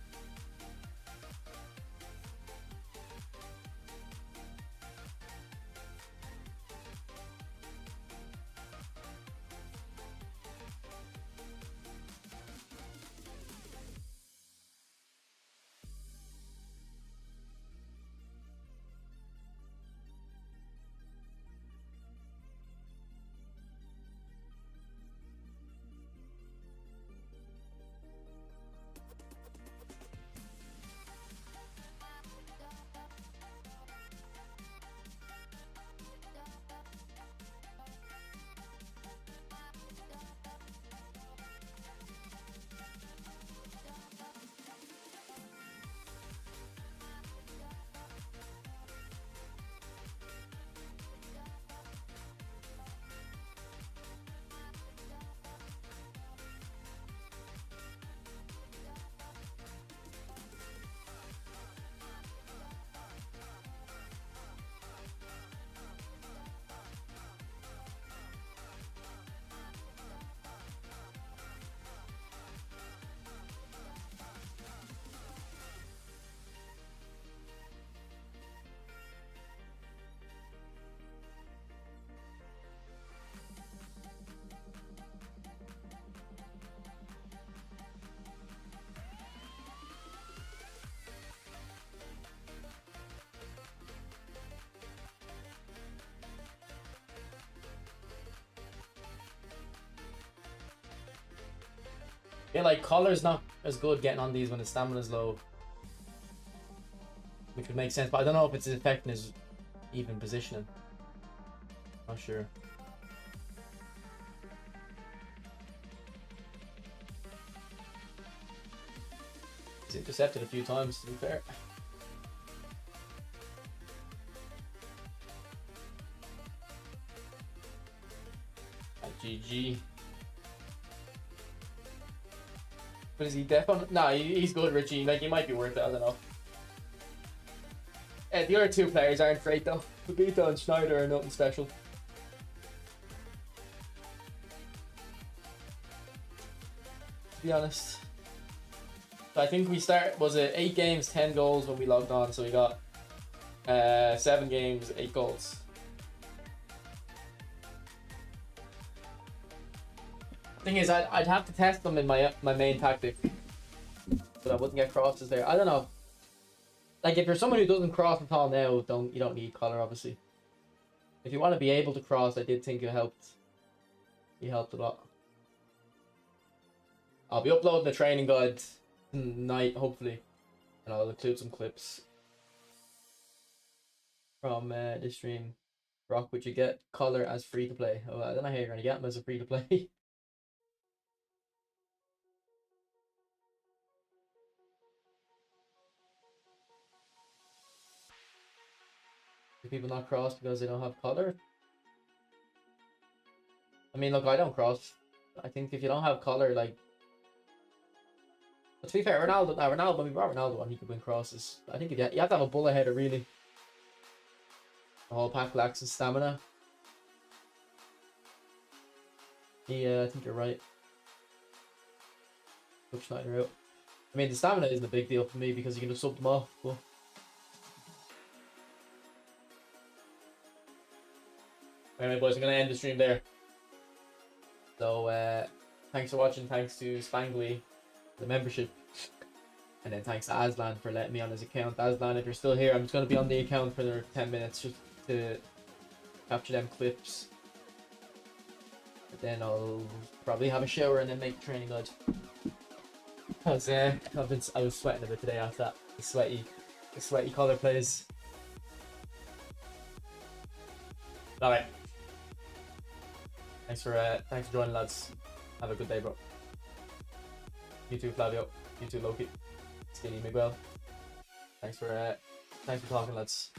Yeah, like Coller's not as good getting on these when his stamina's low, which would make sense. But I don't know if it's affecting his even positioning. Not sure. He's intercepted a few times, to be fair. GG. But is he def on? Nah, he's good, Richie. Like, he might be worth it. I don't know. The other two players aren't great though. Fabito and Schneider are nothing special. To be honest. So I think we was it 8 games, 10 goals when we logged on. So we got 7 games, 8 goals. Thing is, I'd have to test them in my main tactic, but I wouldn't get crosses there. I don't know. Like, if you're someone who doesn't cross at all now, you don't need collar, obviously. If you want to be able to cross, I did think it helped. He helped a lot. I'll be uploading the training guide tonight, hopefully, and I'll include some clips from this stream. Brock, would you get collar as free to play? Oh, I don't know how you're gonna get him as a free to play. Do people not cross because they don't have collar? I mean, look, I don't cross. I think if you don't have collar, like... But to be fair, Ronaldo, when we brought Ronaldo on, he could win crosses. I think you have to have a bullet header, really. The whole pack lacks his stamina. Yeah, I think you're right. Put Schneider out. I mean, the stamina isn't a big deal for me because you can just sub them off, but... Anyway, boys, I'm going to end the stream there. So, thanks for watching. Thanks to Spangly, the membership. And then thanks to Aslan for letting me on his account. Aslan, if you're still here, I'm just going to be on the account for another 10 minutes just to capture them clips. But then I'll probably have a shower and then make the training guide. Because I was sweating a bit today after that. The sweaty collar plays. Alright. Thanks for joining, lads. Have a good day, bro. You too, Flavio. You too, Loki. Skinny Miguel. Thanks for talking, lads.